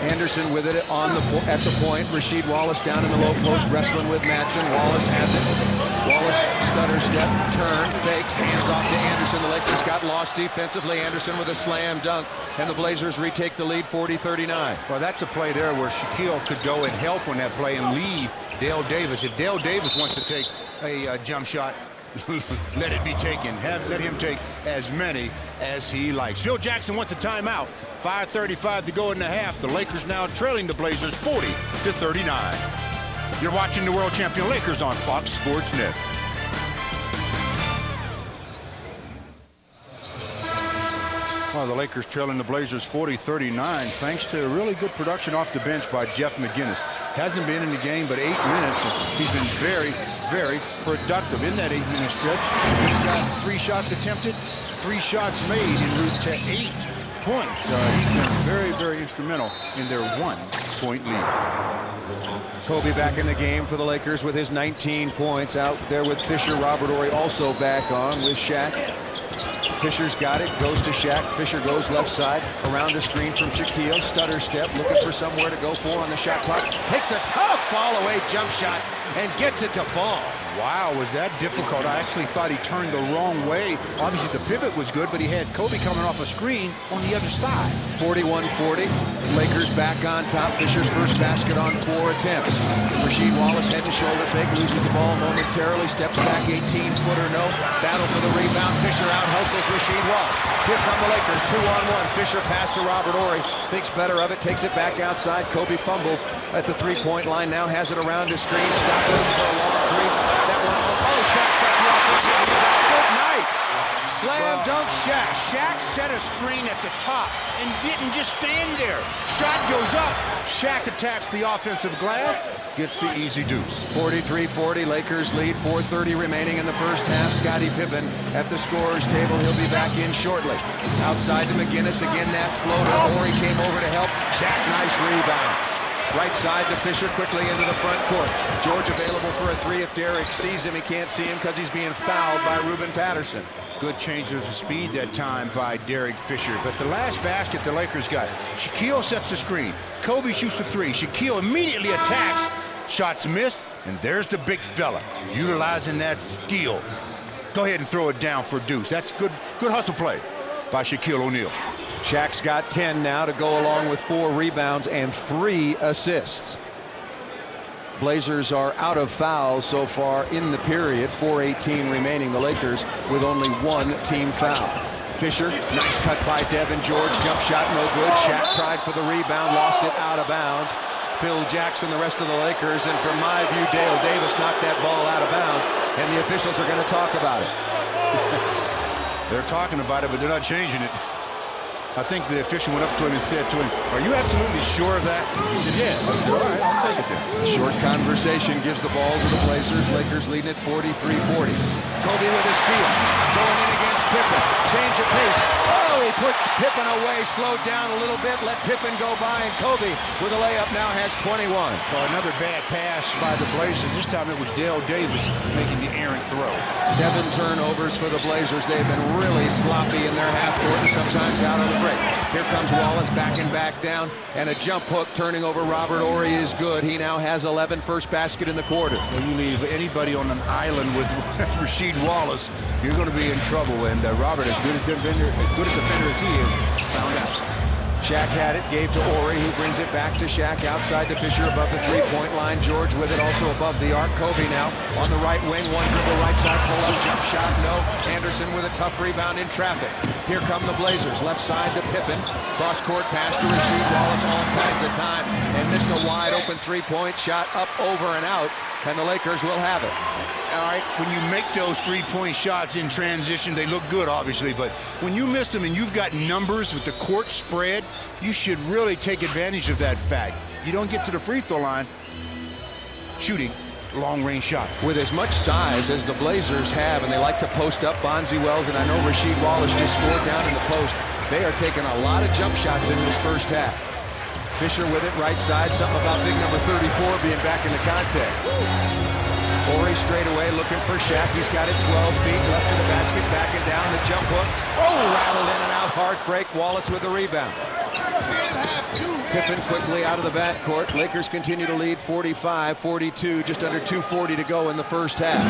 Anderson with it at the point. Rasheed Wallace down in the low post, wrestling with Madsen. Wallace has it. Wallace stutter step, turn, fakes, hands off to Anderson. The Lakers got lost defensively. Anderson with a slam dunk, and the Blazers retake the lead 40-39. Well, that's a play there where Shaquille could go and help on that play and leave Dale Davis. If Dale Davis wants to take a jump shot, let it be taken. Let him take as many as he likes. Phil Jackson wants a timeout. 5:35 to go in the half. The Lakers now trailing the Blazers 40-39. You're watching the world champion Lakers on Fox Sports Net. Well, the Lakers trailing the Blazers 40-39 thanks to really good production off the bench by Jeff McInnis. Hasn't been in the game but 8 minutes. He's been very, very productive in that 8-minute stretch. He's got 3 shots attempted, 3 shots made en route to 8 points. He's been very, very instrumental in their 1-point lead. Kobe back in the game for the Lakers with his 19 points. Out there with Fisher. Robert Horry also back on with Shaq. Fisher's got it, goes to Shaq. Fisher goes left side, around the screen from Shaquille. Stutter step, looking for somewhere to go for on the shot clock. Takes a tough fall-away jump shot and gets it to fall. Wow, was that difficult? I actually thought he turned the wrong way. Obviously, the pivot was good, but he had Kobe coming off a screen on the other side. 41-40. Lakers back on top. Fisher's first basket on 4 attempts. Rasheed Wallace head and shoulder fake, loses the ball momentarily, steps back 18-footer, no. Battle for the rebound. Fisher out hustles Rasheed Wallace. Here come the Lakers, 2-on-1. Fisher pass to Robert Horry, thinks better of it, takes it back outside. Kobe fumbles at the 3-point line, now has it around his screen, stops it for a long 3. That one, oh, Shaq's got the offensive rebound. Good night. Slam dunk Shaq. Shaq set a screen at the top and didn't just stand there. Shot goes up. Shaq attacks the offensive glass, gets the easy deuce. 43-40, Lakers lead, 4:30 remaining in the first half. Scottie Pippen at the scorer's table. He'll be back in shortly. Outside to McInnis, again that floater. Horry came over to help. Shaq, nice rebound. Right side to Fisher, quickly into the front court. George available for a 3 if Derek sees him. He can't see him because he's being fouled by Ruben Patterson. Good change of speed that time by Derek Fisher. But the last basket the Lakers got, Shaquille sets the screen. Kobe shoots the 3. Shaquille immediately attacks. Shots missed, and there's the big fella utilizing that skill. Go ahead and throw it down for deuce. That's good hustle play by Shaquille O'Neal. Shaq's got 10 now to go along with 4 rebounds and 3 assists. Blazers are out of fouls so far in the period. 4:18 remaining. The Lakers with only 1 team foul. Fisher, nice cut by Devin George. Jump shot, no good. Shaq tried for the rebound, lost it out of bounds. Phil Jackson, the rest of the Lakers, and from my view, Dale Davis knocked that ball out of bounds, and the officials are going to talk about it. They're talking about it, but they're not changing it. I think the official went up to him and said to him, "Are you absolutely sure of that?" He said, "Yeah." I said, "All right, I'll take it then." Short conversation gives the ball to the Blazers. Lakers leading at 43-40. Kobe with a steal. Going in against Pippen. Change of pace. Oh, he put Pippen away, slowed down a little bit, let Pippen go by, and Kobe with a layup now has 21. Well, another bad pass by the Blazers. This time it was Dale Davis making the errant throw. 7 turnovers for the Blazers. They've been really sloppy in their half court and sometimes out on the break. Here comes Wallace backing back down, and a jump hook turning over Robert Horry is good. He now has 11, first basket in the quarter. When you leave anybody on an island with Rasheed Wallace, you're going to be in trouble. And Robert, as good a defender as he is, found out. Shaq had it, gave to Horry, who brings it back to Shaq, outside to Fisher above the 3-point line. George with it, also above the arc. Kobe now on the right wing, one dribble right side, pull up, jump shot, no. Anderson with a tough rebound in traffic. Here come the Blazers, left side to Pippen. Cross-court pass to Rasheed Wallace, all kinds of time, and missed a wide open 3-point shot up, over, and out, and the Lakers will have it. All right, when you make those 3-point shots in transition, they look good, obviously, but when you miss them and you've got numbers with the court spread, you should really take advantage of that fact. You don't get to the free throw line shooting long-range shot. With as much size as the Blazers have, and they like to post up Bonzi Wells, and I know Rasheed Wallace just scored down in the post, they are taking a lot of jump shots in this first half. Fisher with it, right side, something about big number 34 being back in the contest. Horry straight away looking for Shaq. He's got it 12 feet, left to the basket, backing down, the jump hook. Oh, rattled in and out, hard break. Wallace with the rebound. Pippen quickly out of the backcourt. Lakers continue to lead 45-42, just under 2:40 to go in the first half.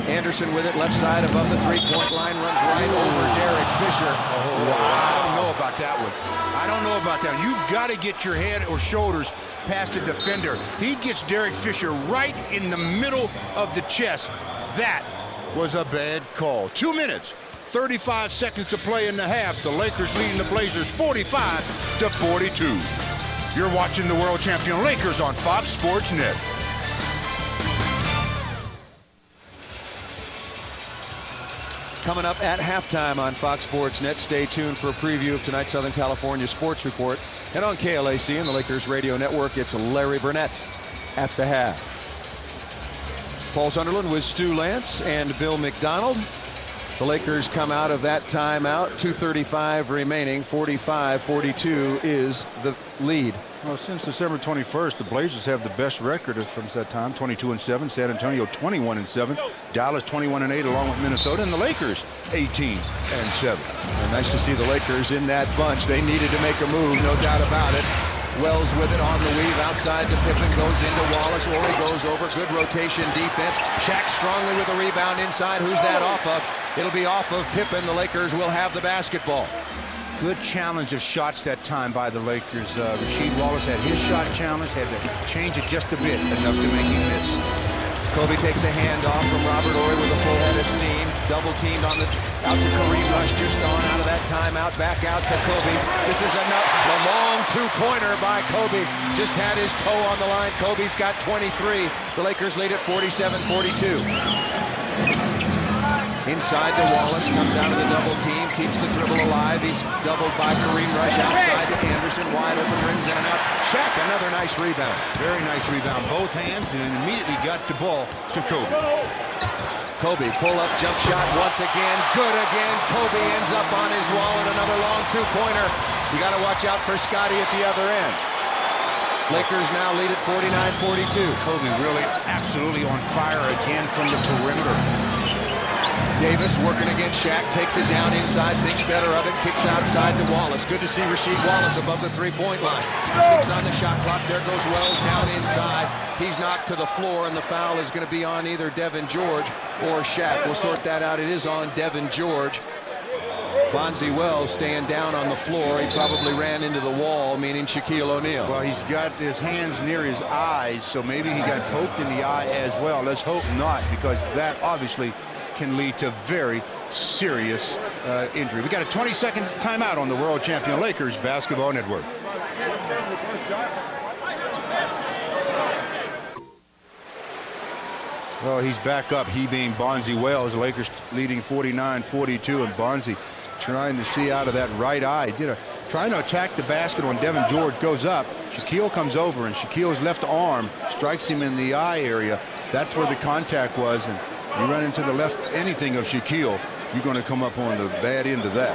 Anderson with it, left side above the three-point line, runs right over Derek Fisher. I don't know about that one. I don't know about that. You've got to get your head or shoulders past the defender. He gets Derek Fisher right in the middle of the chest. That was a bad call. 2 minutes, 35 seconds to play in the half. The Lakers leading the Blazers 45-42. You're watching the world champion Lakers on Fox Sports Net. Coming up at halftime on Fox Sports Net. Stay tuned for a preview of tonight's Southern California Sports Report. And on KLAC and the Lakers Radio Network, it's Larry Burnett at the half. Paul Sunderland with Stu Lance and Bill McDonald. The Lakers come out of that timeout. 2:35 remaining. 45-42 is the lead. Well, since December 21st, the Blazers have the best record from that time, 22-7. San Antonio 21-7. Dallas 21-8, along with Minnesota, and the Lakers 18-7. And nice to see the Lakers in that bunch. They needed to make a move, no doubt about it. Wells with it on the weave, outside to Pippen, goes into Wallace. Ori goes over, good rotation defense. Shaq strongly with a rebound inside. Who's that off of? It'll be off of Pippen. The Lakers will have the basketball. Good challenge of shots that time by the Lakers. Rasheed Wallace had his shot challenge, had to change it just a bit, enough to make him miss. Kobe takes a handoff from Robert Ory with a full head of steam. Double teamed on the out to Kareem Rush, just on out of that timeout, back out to Kobe. This is a long two-pointer by Kobe. Just had his toe on the line. Kobe's got 23. The Lakers lead at 47-42. Inside to Wallace, comes out of the double team, keeps the dribble alive. He's doubled by Kareem Rush, outside to Anderson, wide open, rings in and out. Shaq, another nice rebound. Very nice rebound, both hands, and immediately got the ball to Kobe. Kobe, pull-up jump shot once again, good again. Kobe ends up on his wall and another long two-pointer. You got to watch out for Scotty at the other end. Lakers now lead at 49-42. Kobe really absolutely on fire again from the perimeter. Davis working against Shaq, takes it down inside, thinks better of it, kicks outside to Wallace. Good to see Rasheed Wallace above the three-point line. 6 on the shot clock. There goes Wells down inside. He's knocked to the floor, and the foul is going to be on either Devin George or Shaq. We'll sort that out. It is on Devin George. Bonzi Wells staying down on the floor. He probably ran into the wall, meaning Shaquille O'Neal. Well, he's got his hands near his eyes, so maybe he got poked in the eye as well. Let's hope not, because that obviously can lead to very serious injury. We got a 20-second timeout on the world champion Lakers Basketball Network. Well, he's back up, he being Bonzi Wells. The Lakers leading 49-42, and Bonzi trying to see out of that right eye. Trying to attack the basket when Devin George goes up. Shaquille comes over, and Shaquille's left arm strikes him in the eye area. That's where the contact was, and you run into the left anything of Shaquille, you're going to come up on the bad end of that.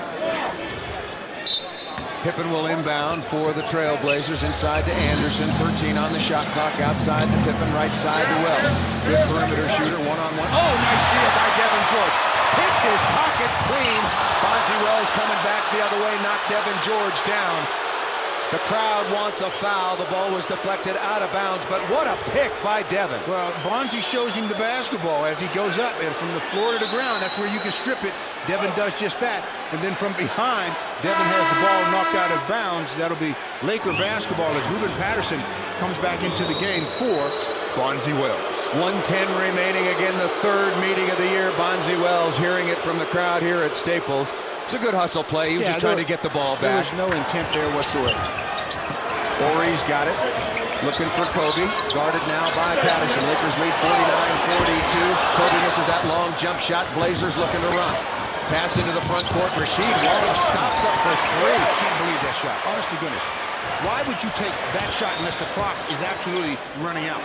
Pippen will inbound for the Trailblazers, inside to Anderson. 13 on the shot clock, outside to Pippen, right side to Wells. Good perimeter shooter, one-on-one. Oh, nice steal by Devin George. Picked his pocket clean. Bonzi Wells coming back the other way, knocked Devin George down. The crowd wants a foul. The ball was deflected out of bounds, but what a pick by Devin. Well, Bonzi shows him the basketball as he goes up, and from the floor to the ground, that's where you can strip it. Devin does just that, and then from behind, Devin has the ball knocked out of bounds. That'll be Laker basketball as Ruben Patterson comes back into the game for Bonzi Wells. 1:10 remaining, again the third meeting of the year. Bonzi Wells hearing it from the crowd here at Staples. It's a good hustle play. He was just trying to get the ball back. There was no intent there whatsoever. Ori's got it. Looking for Kobe. Guarded now by Patterson. Lakers lead 49-42. Kobe misses that long jump shot. Blazers looking to run. Pass into the front court. Rasheed Wallace stops up for three. I can't believe that shot. Honest to goodness. Why would you take that shot unless the clock is absolutely running out?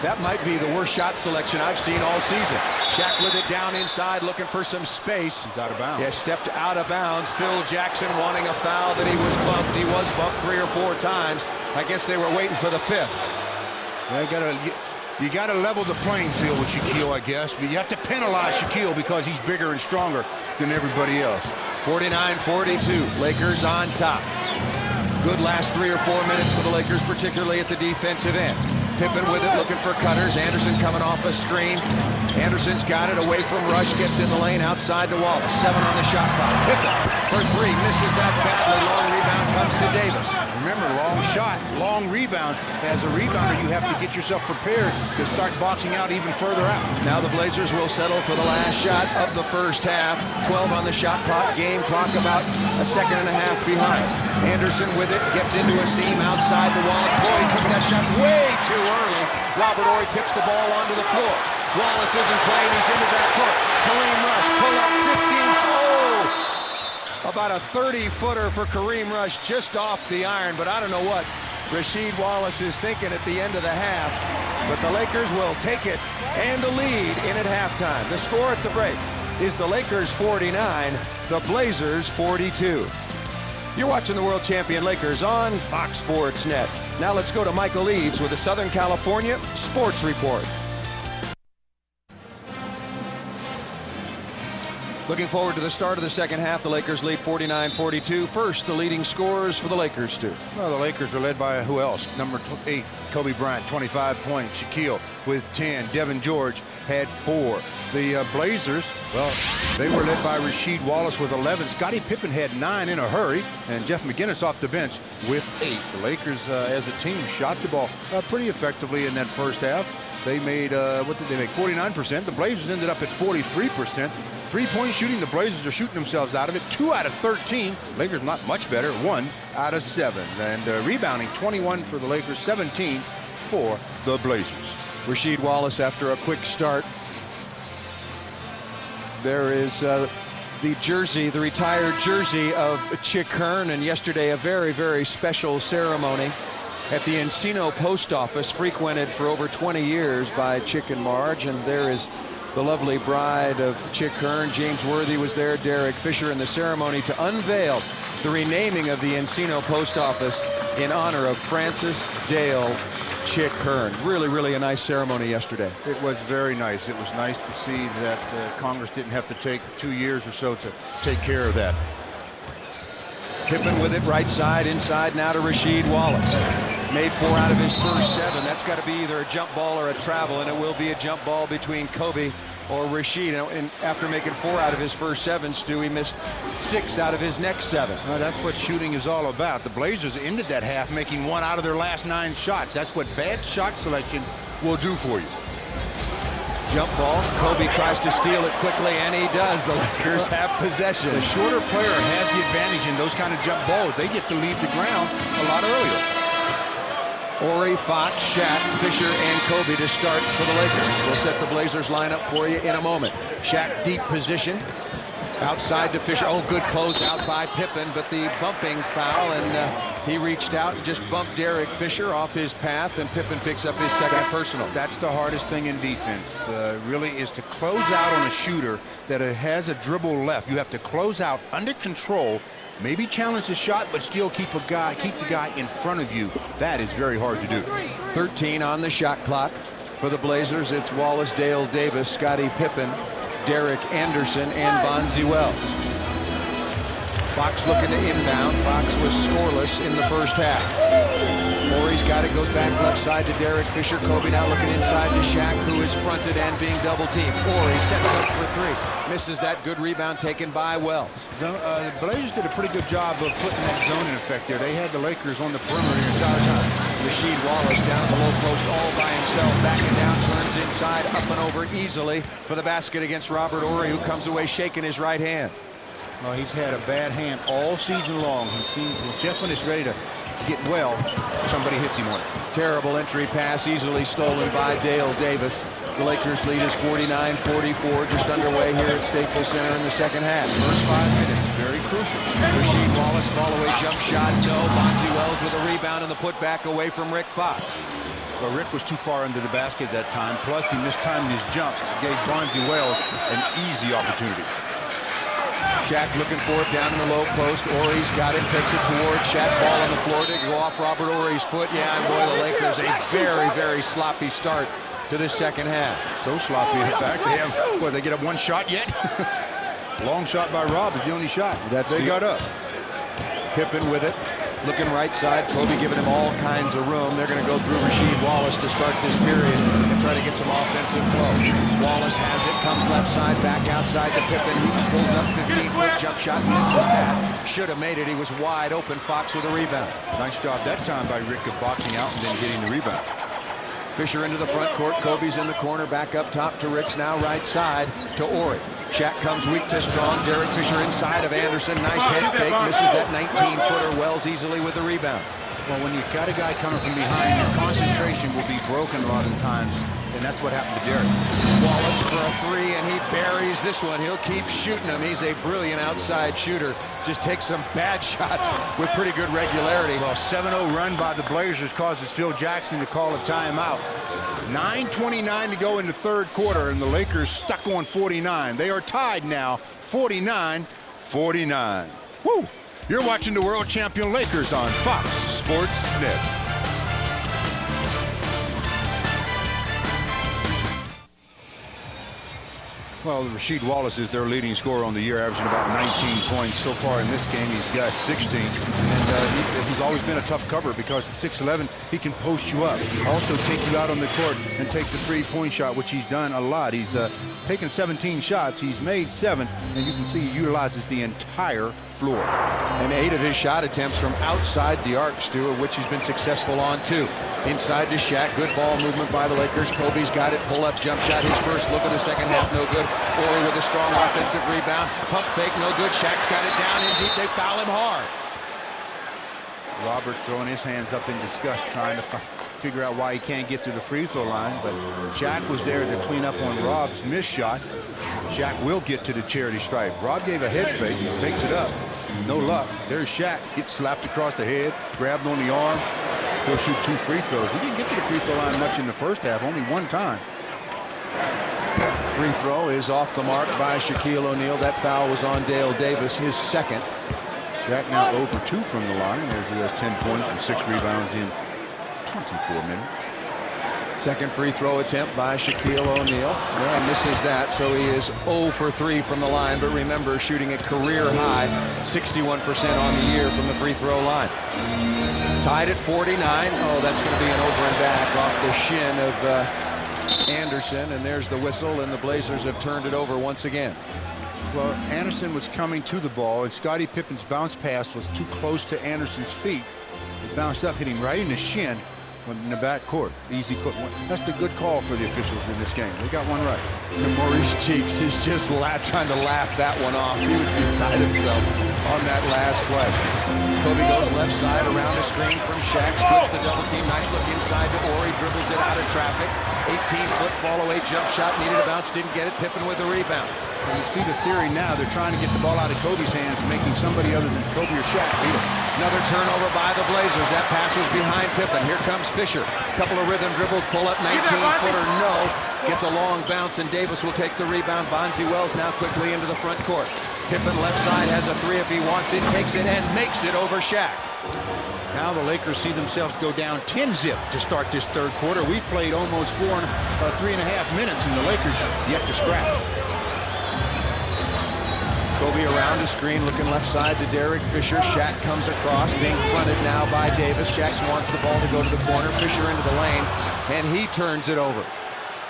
That might be the worst shot selection I've seen all season. Shaq with it down inside, looking for some space. He's out of bounds. Yeah, stepped out of bounds. Phil Jackson wanting a foul that he was bumped. He was bumped 3 or 4 times. I guess they were waiting for the 5th. You got to level the playing field with Shaquille, I guess. But you have to penalize Shaquille because he's bigger and stronger than everybody else. 49-42, Lakers on top. Good last 3 or 4 minutes for the Lakers, particularly at the defensive end. Pippen with it, looking for cutters. Anderson coming off a screen. Anderson's got it away from Rush, gets in the lane outside to Wallace. 7 on the shot clock. Pippen for 3, misses that badly. Long rebound comes to Davis. Remember, long shot, long rebound. As a rebounder, you have to get yourself prepared to start boxing out even further out. Now the Blazers will settle for the last shot of the first half. 12 on the shot clock. Game clock about a second and a half behind. Anderson with it, gets into a seam outside to Wallace. Boy, he took that shot way too early. Robert Horry tips the ball onto the floor. Wallace isn't playing, he's into that court. Kareem Rush, pull up 15. Oh! About a 30-footer for Kareem Rush, just off the iron, but I don't know what Rasheed Wallace is thinking at the end of the half. But the Lakers will take it and a lead in at halftime. The score at the break is the Lakers 49, the Blazers 42. You're watching the world champion Lakers on Fox Sports Net. Now let's go to Michael Eaves with the Southern California Sports Report. Looking forward to the start of the second half. The Lakers lead 49-42. First, the leading scorers for the Lakers, Stu. Well, the Lakers are led by who else? Number 8, Kobe Bryant, 25 points. Shaquille with 10. Devin George had 4. The Blazers, well, they were led by Rasheed Wallace with 11. Scottie Pippen had 9 in a hurry, and Jeff McGinnis off the bench with 8. The Lakers, as a team, shot the ball pretty effectively in that first half. They made, what did they make? 49%. The Blazers ended up at 43%. Three-point shooting, the Blazers are shooting themselves out of it. 2 out of 13. Lakers not much better. 1 out of 7. And rebounding, 21 for the Lakers, 17 for the Blazers. Rasheed Wallace after a quick start. There is the jersey, the retired jersey of Chick Hearn, and yesterday a very, very special ceremony at the Encino Post Office, frequented for over 20 years by Chick and Marge. And there is the lovely bride of Chick Hearn. James Worthy was there, Derek Fisher, in the ceremony to unveil the renaming of the Encino Post Office in honor of Francis Dale Chick Hearn. Really, really a nice ceremony yesterday. It was very nice. It was nice to see that Congress didn't have to take 2 years or so to take care of that. Pippen with it right side, inside now to Rasheed Wallace. Made 4 out of his first 7. That's got to be either a jump ball or a travel, and it will be a jump ball between Kobe or Rasheed. And after making 4 out of his first 7, Stu, he missed 6 out of his next 7. Well, that's what shooting is all about. The Blazers ended that half making 1 out of their last 9 shots. That's what bad shot selection will do for you. Jump ball. Kobe tries to steal it quickly, and he does. The Lakers have possession. The shorter player has the advantage in those kind of jump balls. They get to leave the ground a lot earlier. Horry, Fox, Shaq, Fisher, and Kobe to start for the Lakers. We'll set the Blazers lineup for you in a moment. Shaq deep position. Outside to Fisher. Oh, good close out by Pippen, but the bumping foul, and he reached out and just bumped Derek Fisher off his path, and Pippen picks up his second personal. That's the hardest thing in defense, really, is to close out on a shooter that has a dribble left. You have to close out under control, maybe challenge the shot, but still keep the guy in front of you. That is very hard to do. 13 on the shot clock for the Blazers. It's Wallace, Dale Davis, Scottie Pippen, Derek Anderson, and Bonzi Wells. Fox looking to inbound. Fox was scoreless in the first half. Horry's got it, goes back left side to Derek Fisher. Kobe now looking inside to Shaq, who is fronted and being double teamed. Horry sets up for 3. Misses that. Good rebound taken by Wells. The Blazers did a pretty good job of putting that zone in effect there. They had the Lakers on the perimeter the entire time. Rasheed Wallace down the low post all by himself. Backing down, turns inside, up and over easily for the basket against Robert Horry, who comes away shaking his right hand. Well, he's had a bad hand all season long. He seems just when it's ready to get well, somebody hits him on it. Terrible entry pass, easily stolen by Dale Davis. The Lakers lead is 49-44, just underway here at Staples Center in the second half. First 5 minutes, very crucial. Rasheed Wallace, fall-away jump shot, no. Bonzi Wells with a rebound and the putback away from Rick Fox. Well, Rick was too far under the basket that time, plus he mistimed his jump. It gave Bonzi Wells an easy opportunity. Shaq looking for it down in the low post. Horry's got it, takes it towards Shaq. Ball on the floor to go off Robert Horry's foot. Yeah, and boy, the Lakers a very, very sloppy start to this second half. So sloppy, in fact. They have, what, they get up 1 shot yet? Long shot by Rob is the only shot. They got up. Pippen with it. Looking right side. Kobe giving him all kinds of room. They're going to go through Rasheed Wallace to start this period and try to get some offensive flow. Wallace has it. Comes left side. Back outside to Pippen. He pulls up 15-foot jump shot. Misses that. Should have made it. He was wide open. Fox with a rebound. Nice job that time by Rick of boxing out and then getting the rebound. Fisher into the front court. Kobe's in the corner. Back up top to Ricks. Now right side to Ori. Shaq comes weak to strong. Derek Fisher inside of Anderson. Nice head fake. Misses that 19-footer. Wells easily with the rebound. Well, when you've got a guy coming from behind, your concentration will be broken a lot of the times, and that's what happened to Derek. Wallace for a three, and he buries this one. He'll keep shooting them. He's a brilliant outside shooter. Just takes some bad shots with pretty good regularity. Well, 7-0 run by the Blazers causes Phil Jackson to call a timeout. 9:29 to go in the third quarter, and the Lakers stuck on 49. They are tied now, 49-49. Woo! You're watching the world champion Lakers on Fox Sports Net. Well, Rasheed Wallace is their leading scorer on the year, averaging about 19 points. So far in this game, he's got 16. And he's always been a tough cover because at 6'11", he can post you up. Also take you out on the court and take the three-point shot, which he's done a lot. He's taken 17 shots. He's made 7, and you can see he utilizes the entire floor. And 8 of his shot attempts from outside the arc, Stu, of which he's been successful on 2. Inside to Shaq. Good ball movement by the Lakers. Kobe's got it. Pull-up jump shot. His first look of the second half. No good. Ori with a strong offensive rebound. Pump fake. No good. Shaq's got it down in deep. They foul him hard. Robert throwing his hands up in disgust, trying to figure out why he can't get to the free throw line. But Shaq was there to clean up on Rob's missed shot. Shaq will get to the charity stripe. Rob gave a head fake. He takes it up. No luck. There's Shaq. Gets slapped across the head. Grabbed on the arm. He'll shoot 2 free throws. He didn't get to the free throw line much in the first half. Only 1 time. Free throw is off the mark by Shaquille O'Neal. That foul was on Dale Davis, his second. Shaq now 0 for 2 from the line. He has 10 points and 6 rebounds in 24 minutes. Second free throw attempt by Shaquille O'Neal. Yeah, misses that, so he is 0 for 3 from the line. But remember, shooting a career high, 61% on the year from the free throw line. Tied at 49. Oh, that's going to be an over and back off the shin of Anderson. And there's the whistle, and the Blazers have turned it over once again. Well, Anderson was coming to the ball, and Scottie Pippen's bounce pass was too close to Anderson's feet. It bounced up, hitting right in the shin. In the back court. Easy court. That's the good call for the officials in this game. They got one right. And Maurice Cheeks is just trying to laugh that one off. He was beside himself on that last play. Kobe goes left side around the screen from Shaq. Splits the double team. Nice look inside to Ori. Dribbles it out of traffic. 18-foot fall-away jump shot. Needed a bounce. Didn't get it. Pippen with the rebound. And you see the theory now. They're trying to get the ball out of Kobe's hands, making somebody other than Kobe or Shaq beat him. Another turnover by the Blazers. That pass was behind Pippen. Here comes Fisher. Couple of rhythm dribbles. Pull up 19-footer. No. Gets a long bounce, and Davis will take the rebound. Bonzi Wells now quickly into the front court. Pippen left side has a 3 if he wants it. Takes it and makes it over Shaq. Now the Lakers see themselves go down 10-zip to start this third quarter. We've played almost 3.5 minutes, and the Lakers yet to scratch. Kobe around the screen, looking left side to Derek Fisher. Shaq comes across, being fronted now by Davis. Shaq wants the ball to go to the corner. Fisher into the lane, and he turns it over.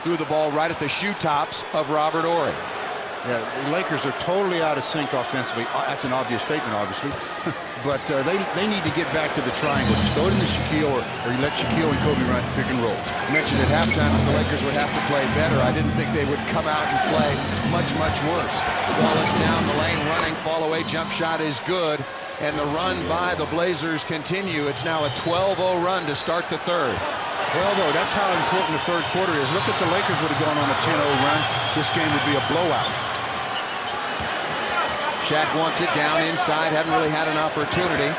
Threw the ball right at the shoe tops of Robert Ori. Yeah, the Lakers are totally out of sync offensively. That's an obvious statement, obviously. But they need to get back to the triangle. Just go to the Shaquille, or you let Shaquille and Kobe run pick and roll. I mentioned at halftime that the Lakers would have to play better. I didn't think they would come out and play much, much worse. Wallace down the lane, running, fall away jump shot is good. And the run by the Blazers continue. It's now a 12-0 run to start the third. 12-0, that's how important the third quarter is. Look if the Lakers would have gone on a 10-0 run. This game would be a blowout. Shaq wants it down inside, haven't really had an opportunity.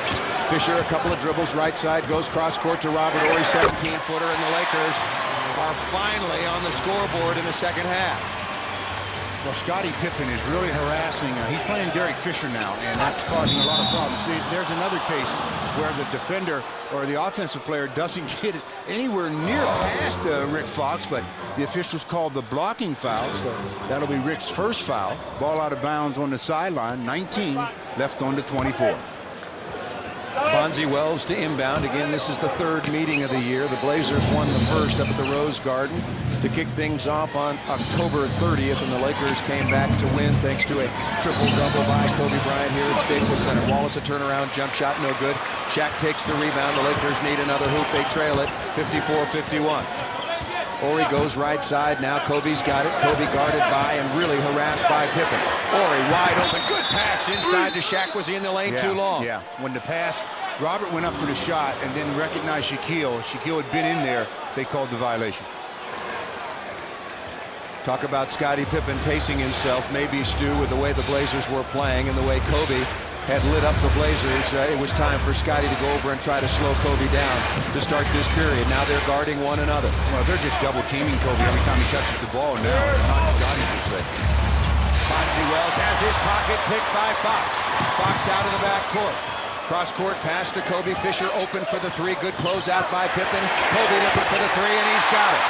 Fisher, a couple of dribbles right side, goes cross court to Robert Ori, 17-footer, and the Lakers are finally on the scoreboard in the second half. Well, Scottie Pippen is really harassing. He's playing Derek Fisher now, and that's causing a lot of problems. See, there's another case. where the defender or the offensive player doesn't get it anywhere near past Rick Fox, but the officials called the blocking foul, so that'll be Rick's first foul. Ball out of bounds on the sideline, 19, left on the 24. Bonzi Wells to inbound. Again, this is the third meeting of the year. The Blazers won the first up at the Rose Garden to kick things off on October 30th, and the Lakers came back to win thanks to a triple-double by Kobe Bryant here at Staples Center. Wallace, a turnaround jump shot, no good. Shaq takes the rebound. The Lakers need another hoop. They trail it 54-51. Ori goes right side. Now Kobe's got it. Kobe guarded by and really harassed by Pippen. Ori wide open. Good pass inside to Shaq. Was he in the lane too long? Yeah, when the pass, Robert went up for the shot and then recognized Shaquille. Shaquille had been in there. They called the violation. Talk about Scottie Pippen pacing himself. Maybe, Stu, with the way the Blazers were playing and the way Kobe had lit up the Blazers, it was time for Scottie to go over and try to slow Kobe down to start this period. Now they're guarding one another. Well, they're just double teaming Kobe every time he touches the ball now. Not Scottie per se. Bonzi Wells has his pocket picked by Fox. Fox out of the backcourt. Cross-court pass to Kobe. Fisher open for the three. Good closeout by Pippen. Kobe looking for the three, and he's got it.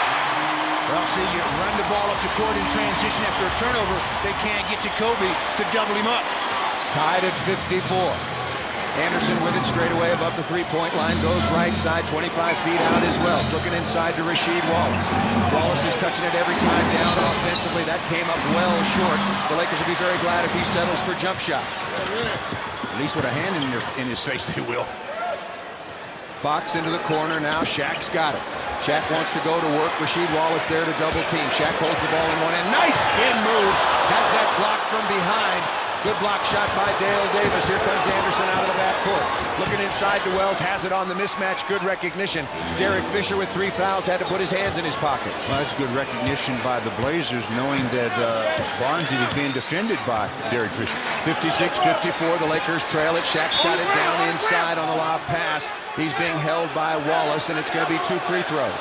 Well, see, you run the ball up the court in transition after a turnover. They can't get to Kobe to double him up. Tied at 54. Anderson with it straight away above the three-point line. Goes right side, 25 feet out as well. Looking inside to Rasheed Wallace. Wallace is touching it every time down offensively. That came up well short. The Lakers will be very glad if he settles for jump shots. At least with a hand in his face, they will. Fox into the corner now. Shaq's got it. Shaq wants to go to work. Rasheed Wallace there to double team. Shaq holds the ball in one hand. Nice spin move. Has that block from behind. Good block shot by Dale Davis. Here comes Anderson out of the backcourt. Looking inside to Wells. Has it on the mismatch. Good recognition. Derek Fisher with 3 fouls. Had to put his hands in his pockets. Well, that's good recognition by the Blazers, knowing that Bonzi was being defended by Derek Fisher. 56-54. The Lakers trail it. Shaq's got it down inside on the lob pass. He's being held by Wallace, and it's going to be 2 free throws.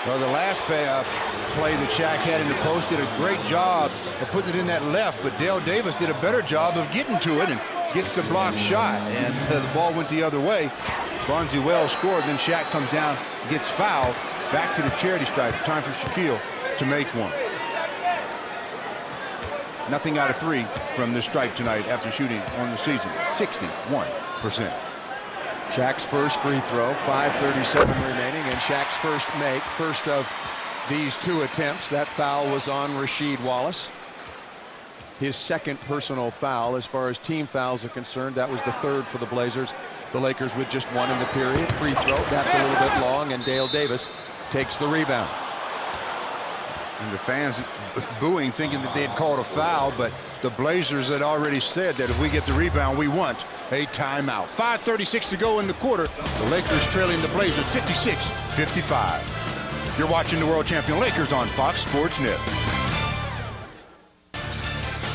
Well, the last play that Shaq had in the post did a great job of putting it in that left, but Dale Davis did a better job of getting to it and gets the block shot, and the ball went the other way. Bonzi Wells scored, then Shaq comes down, gets fouled, back to the charity stripe. Time for Shaquille to make one. Nothing out of 3 from the stripe tonight after shooting on the season, 61%. Shaq's first free throw, 5:37 remaining, and Shaq's first make, first of these 2 attempts. That foul was on Rasheed Wallace. His second personal foul as far as team fouls are concerned. That was the 3rd for the Blazers. The Lakers with just 1 in the period. Free throw, that's a little bit long, and Dale Davis takes the rebound. And the fans booing, thinking that they had called a foul, but the Blazers had already said that if we get the rebound, we want a timeout. 5:36 to go in the quarter. The Lakers trailing the Blazers 56-55. You're watching the world champion Lakers on Fox Sports Net.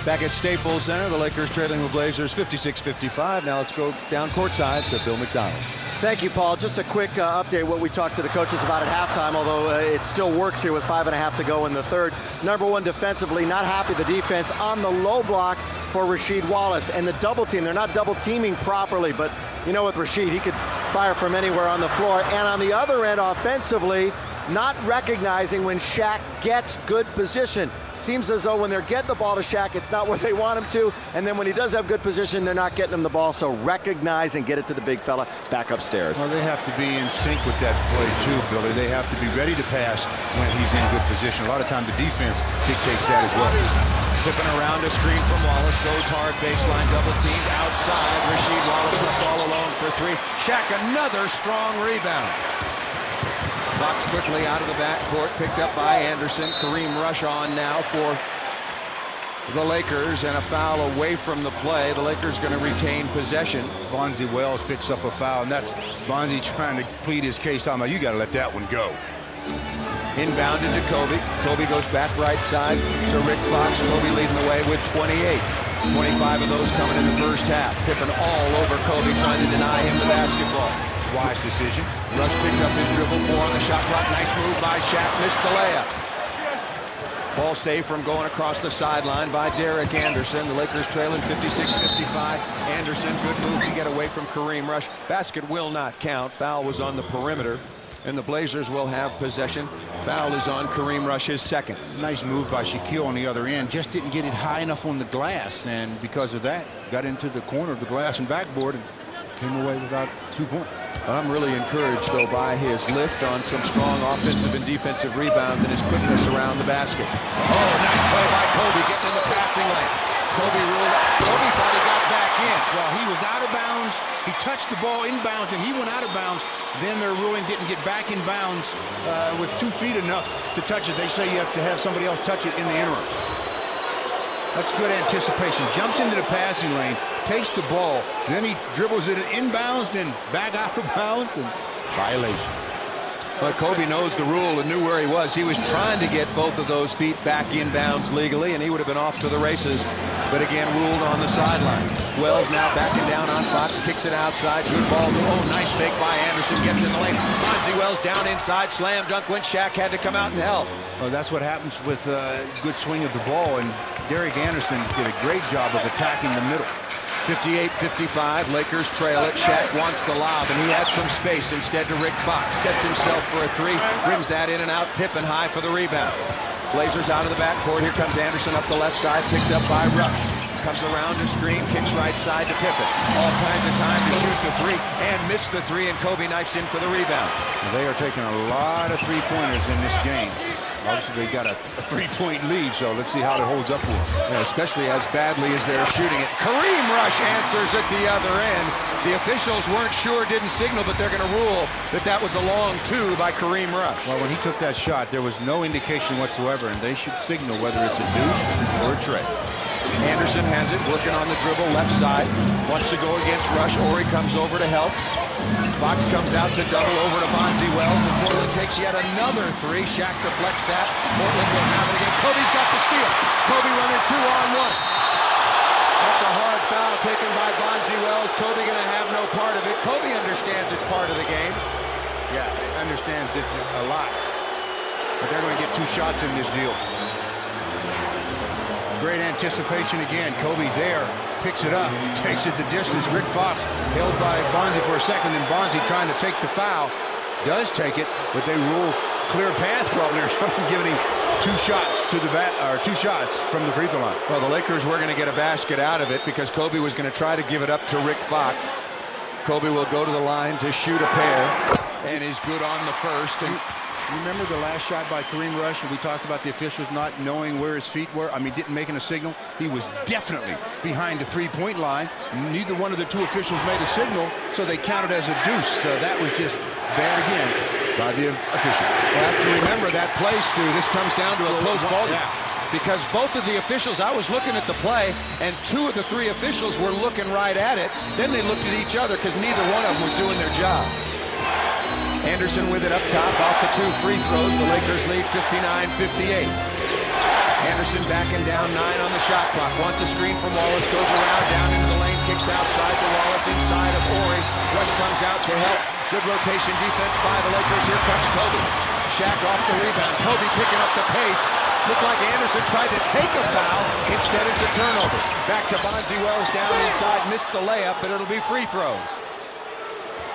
Back at Staples Center, the Lakers trailing the Blazers 56-55. Now let's go down courtside to Bill McDonald. Thank you, Paul. Just a quick update what we talked to the coaches about at halftime, although it still works here with 5.5 to go in the third. Number 1 defensively, not happy the defense on the low block for Rasheed Wallace. And the double team, they're not double teaming properly, but you know with Rasheed, he could fire from anywhere on the floor. And on the other end, offensively, not recognizing when Shaq gets good position. Seems as though when they're getting the ball to Shaq, it's not where they want him to, and then when he does have good position, they're not getting him the ball. So recognize and get it to the big fella back upstairs. Well, they have to be in sync with that play too, Billy. They have to be ready to pass when he's in good position. A lot of times the defense dictates that as well. Flipping around a screen from Wallace, goes hard, baseline, double teamed outside. Rasheed Wallace left all alone for 3. Shaq another strong rebound. Fox quickly out of the backcourt, picked up by Anderson. Kareem Rush on now for the Lakers, and a foul away from the play. The Lakers going to retain possession. Bonzi Wells picks up a foul, and that's Bonzi trying to plead his case, talking about you got to let that one go. Inbounded to Kobe. Kobe goes back right side to Rick Fox. Kobe leading the way with 28. 25 of those coming in the first half. Pippen all over Kobe, trying to deny him the basketball. Wise decision. Rush picked up his dribble, 4 on the shot clock. Nice move by Shaq, missed the layup. Ball saved from going across the sideline by Derek Anderson. The Lakers trailing 56-55. Anderson, good move to get away from Kareem Rush. Basket will not count. Foul was on the perimeter, and the Blazers will have possession. Foul is on Kareem Rush, his second. Nice move by Shaquille on the other end. Just didn't get it high enough on the glass, and because of that, got into the corner of the glass and backboard and came away without 2 points. I'm really encouraged, though, by his lift on some strong offensive and defensive rebounds and his quickness around the basket. Oh, nice play by Kobe, getting in the passing lane. Kobe ruled out. Kobe thought he got back in. Well, he was out of bounds. He touched the ball inbounds, and he went out of bounds. Then their ruling didn't get back in bounds with 2 feet enough to touch it. They say you have to have somebody else touch it in the interim. That's good anticipation. Jumps into the passing lane, takes the ball, then he dribbles it inbounds, then back out of bounds, and violation. But Kobe knows the rule and knew where he was. He was trying to get both of those feet back inbounds legally, and he would have been off to the races. But again, ruled on the sideline. Wells now backing down on Fox, kicks it outside. Good ball. Oh, nice fake by Anderson. Gets in the lane. Bonzi Wells down inside. Slam dunk when Shaq had to come out and help. Well, that's what happens with a good swing of the ball, and Derek Anderson did a great job of attacking the middle. 58-55, Lakers trail it. Shaq wants the lob, and he had some space instead to Rick Fox. Sets himself for a three, brings that in and out. Pippen high for the rebound. Blazers out of the backcourt. Here comes Anderson up the left side, picked up by Rush. Comes around to screen, kicks right side to Pippen. All kinds of time to shoot the three, and miss the three, and Kobe knifes in for the rebound. They are taking a lot of three-pointers in this game. Obviously, they got a 3-point lead, so let's see how it holds up for them. Yeah, especially as badly as they're shooting it. Kareem Rush answers at the other end. The officials weren't sure, didn't signal, but they're going to rule that that was a long two by Kareem Rush. Well, when he took that shot, there was no indication whatsoever, and they should signal whether it's a deuce or a tray. Anderson has it, working on the dribble, left side. Wants to go against Rush. Horry comes over to help. Fox comes out to double over to Bonzi Wells, and Portland takes yet another three. Shaq deflects that. Portland will have it again. Kobe's got the steal. Kobe running 2-on-1. That's a hard foul taken by Bonzi Wells. Kobe going to have no part of it. Kobe understands it's part of the game. Yeah, understands it a lot. But they're going to get 2 shots in this deal. Great anticipation again. Kobe there, picks it up, takes it the distance. Rick Fox held by Bonzi for a second, then Bonzi trying to take the foul. Does take it, but they rule clear path probably or something, giving him 2 shots to the bat, or 2 shots from the free throw line. Well, the Lakers were going to get a basket out of it because Kobe was going to try to give it up to Rick Fox. Kobe will go to the line to shoot a pair, and is good on the first. And remember the last shot by Kareem Rush, and we talked about the officials not knowing where his feet were? I mean, didn't make a signal. He was definitely behind the 3-point line. Neither one of the 2 officials made a signal, so they counted as a deuce. So that was just bad again by the official. Well, have to remember that play, Stu. This comes down to a close ball game. Because both of the officials, I was looking at the play, and 2 of the 3 officials were looking right at it. Then they looked at each other because neither one of them was doing their job. Anderson with it up top, off the 2 free throws. The Lakers lead 59-58. Anderson backing down 9 on the shot clock. Wants a screen from Wallace, goes around, down into the lane, kicks outside to Wallace, inside of Horry. Rush comes out to help. Good rotation defense by the Lakers. Here comes Kobe. Shaq off the rebound. Kobe picking up the pace. Looked like Anderson tried to take a foul. Instead, it's a turnover. Back to Bonzi Wells down inside. Missed the layup, but it'll be free throws.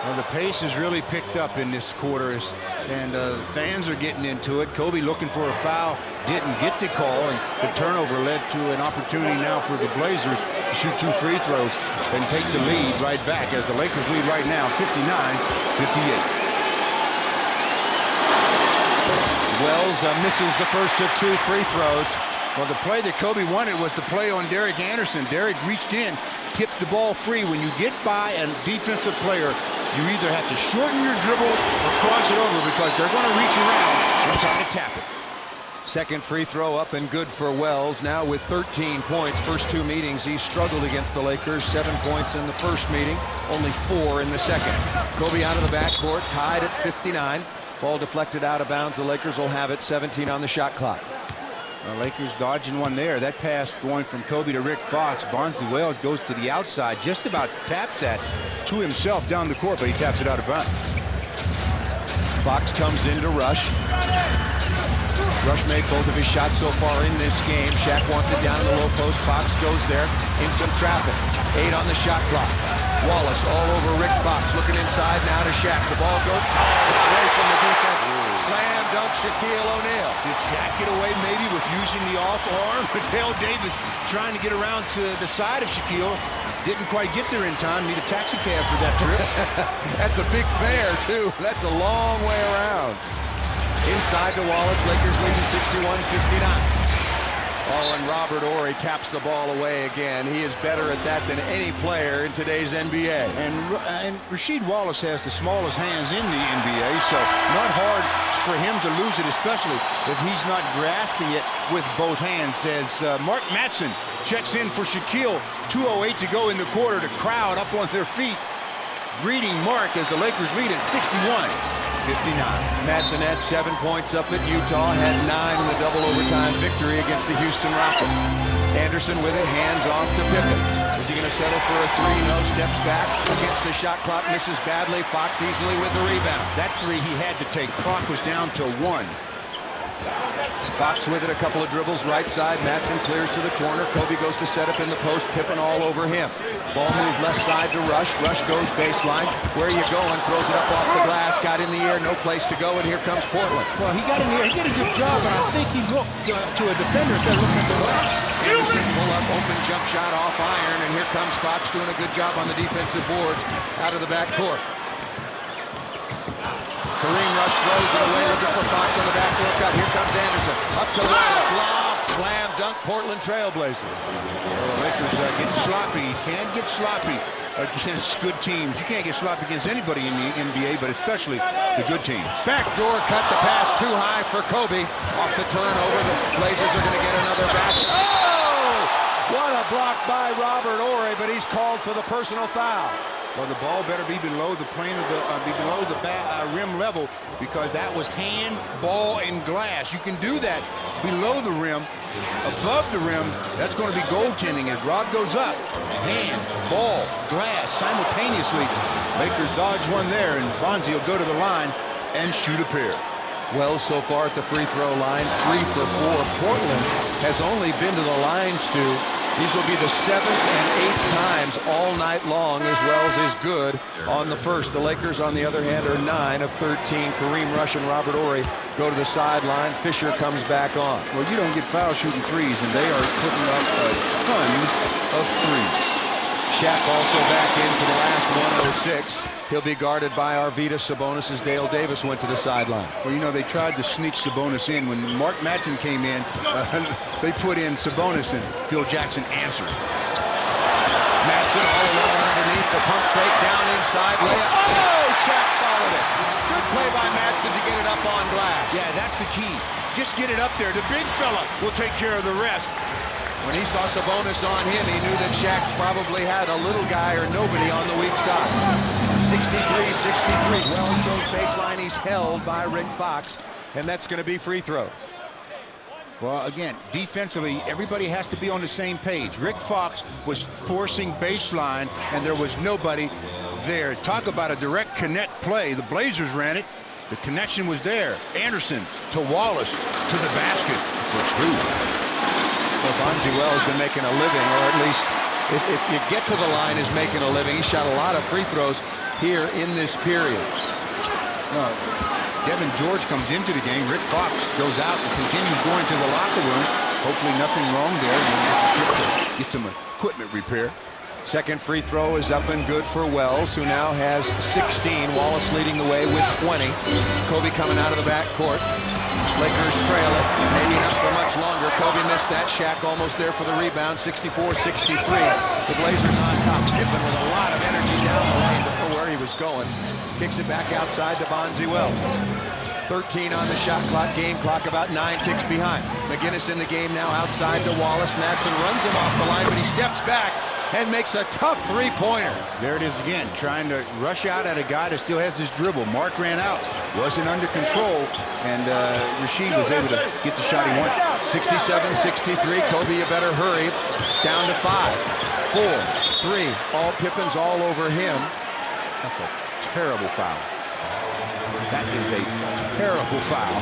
Well, the pace has really picked up in this quarter, and fans are getting into it. Kobe looking for a foul, didn't get the call, and the turnover led to an opportunity now for the Blazers to shoot 2 free throws and take the lead right back, as the Lakers lead right now 59-58. Wells misses the first of 2 free throws. Well, the play that Kobe wanted was the play on Derek Anderson. Derek reached in, tipped the ball free. When you get by a defensive player, you either have to shorten your dribble or cross it over, because they're going to reach around and try to tap it. Second free throw up and good for Wells, now with 13 points. First 2 meetings, he struggled against the Lakers. 7 points in the first meeting, only 4 in the second. Kobe out of the backcourt, tied at 59. Ball deflected out of bounds. The Lakers will have it, 17 on the shot clock. The Lakers dodging one there. That pass going from Kobe to Rick Fox. Bonzi Wells goes to the outside, just about taps that to himself down the court, but he taps it out of bounds. Fox comes in to Rush. Rush made both of his shots so far in this game. Shaq wants it down in the low post. Fox goes there in some traffic. 8 on the shot clock. Wallace all over Rick Fox, looking inside now to Shaq. The ball goes away from the defense. Slam dunk Shaquille O'Neal. Did Shaq get away maybe with using the off arm? Dale Davis trying to get around to the side of Shaquille. Didn't quite get there in time. Need a taxi cab for that trip. That's a big fare, too. That's a long way around. Inside to Wallace, Lakers leading 61-59. Oh, and Robert Horry taps the ball away again. He is better at that than any player in today's NBA. And Rasheed Wallace has the smallest hands in the NBA, so not hard for him to lose it, especially if he's not grasping it with both hands. As Mark Matson checks in for Shaquille, 2:08 to go in the quarter. The crowd up on their feet, greeting Mark as the Lakers lead at 61-59. Matson had 7 points up at Utah, had 9 in the double overtime victory against the Houston Rockets. Anderson with it, hands off to Pippen. Is he going to settle for a 3? No, steps back against the shot clock, misses badly. Fox easily with the rebound. That 3 he had to take. Clock was down to 1. Fox with it, a couple of dribbles, right side. Matson clears to the corner. Kobe goes to set up in the post. Pippen all over him. Ball moved left side to Rush. Rush goes baseline. Where are you going? Throws it up off the glass. Got in the air. No place to go. And here comes Portland. Well, he got in the air. He did a good job, but I think he looked to a defender instead of looking at the glass. Anderson pull up, open jump shot off iron. And here comes Fox doing a good job on the defensive boards out of the back court. Kareem Rush throws it away, looking for Fox on the backdoor cut. Here comes Anderson. Up to Wallace. Lob, slam dunk, Portland Trailblazers. The Lakers getting sloppy. You can't get sloppy against good teams. You can't get sloppy against anybody in the NBA, but especially the good teams. Backdoor cut, the pass too high for Kobe. Off the turnover, the Blazers are going to get another basket. Oh! What a block by Robert Horry, but he's called for the personal foul. Well, the ball better be below the plane of the rim level, because that was hand, ball, and glass. You can do that below the rim. Above the rim, that's going to be goaltending as Rob goes up. Hand, ball, glass simultaneously. Lakers dodge one there, and Bonzi will go to the line and shoot a pair. Wells so far at the free throw line, 3 for 4. Portland has only been to the line, Stu. These will be the 7th and 8th times all night long as Wells is good on the first. The Lakers, on the other hand, are 9 of 13. Kareem Rush and Robert Horry go to the sideline. Fisher comes back on. Well, you don't get foul shooting threes, and they are putting up a ton of threes. Shaq also back in for the last 106. He'll be guarded by Arvydas Sabonis as Dale Davis went to the sideline. Well, you know, they tried to sneak Sabonis in. When Mark Matson came in, they put in Sabonis, and Phil Jackson answered. Matson all alone underneath, the pump fake down inside. Layup. Oh, Shaq followed it. Good play by Matson to get it up on glass. Yeah, that's the key. Just get it up there. The big fella will take care of the rest. When he saw Sabonis on him, he knew that Shaq probably had a little guy or nobody on the weak side. 63-63. Wells goes baseline. He's held by Rick Fox, and that's going to be free throws. Well, again, defensively, everybody has to be on the same page. Rick Fox was forcing baseline, and there was nobody there. Talk about a direct connect play. The Blazers ran it. The connection was there. Anderson to Wallace to the basket for 2. Well, Bonzi Wells has been making a living, or at least if you get to the line, is making a living. He shot a lot of free throws here in this period. Devin George comes into the game. Rick Fox goes out and continues going to the locker room. Hopefully nothing wrong there. Get some equipment repair. Second free throw is up and good for Wells, who now has 16. Wallace leading the way with 20. Kobe coming out of the backcourt. Lakers trail it, maybe not for much longer. Kobe missed that. Shaq almost there for the rebound, 64-63. The Blazers on top. Pippen with a lot of energy down the lane. Don't know where he was going. Kicks it back outside to Bonzi Wells. 13 on the shot clock. Game clock about 9 ticks behind. McGinnis in the game now outside to Wallace. Matson runs him off the line, but he steps back and makes a tough three-pointer. There it is again, trying to rush out at a guy that still has his dribble. Mark ran out, wasn't under control, and Rasheed was able to get the shot he wanted. 67-63, Kobe, you better hurry. It's down to 5, 4, 3. All Pippen's all over him. That's a terrible foul. That is a terrible foul.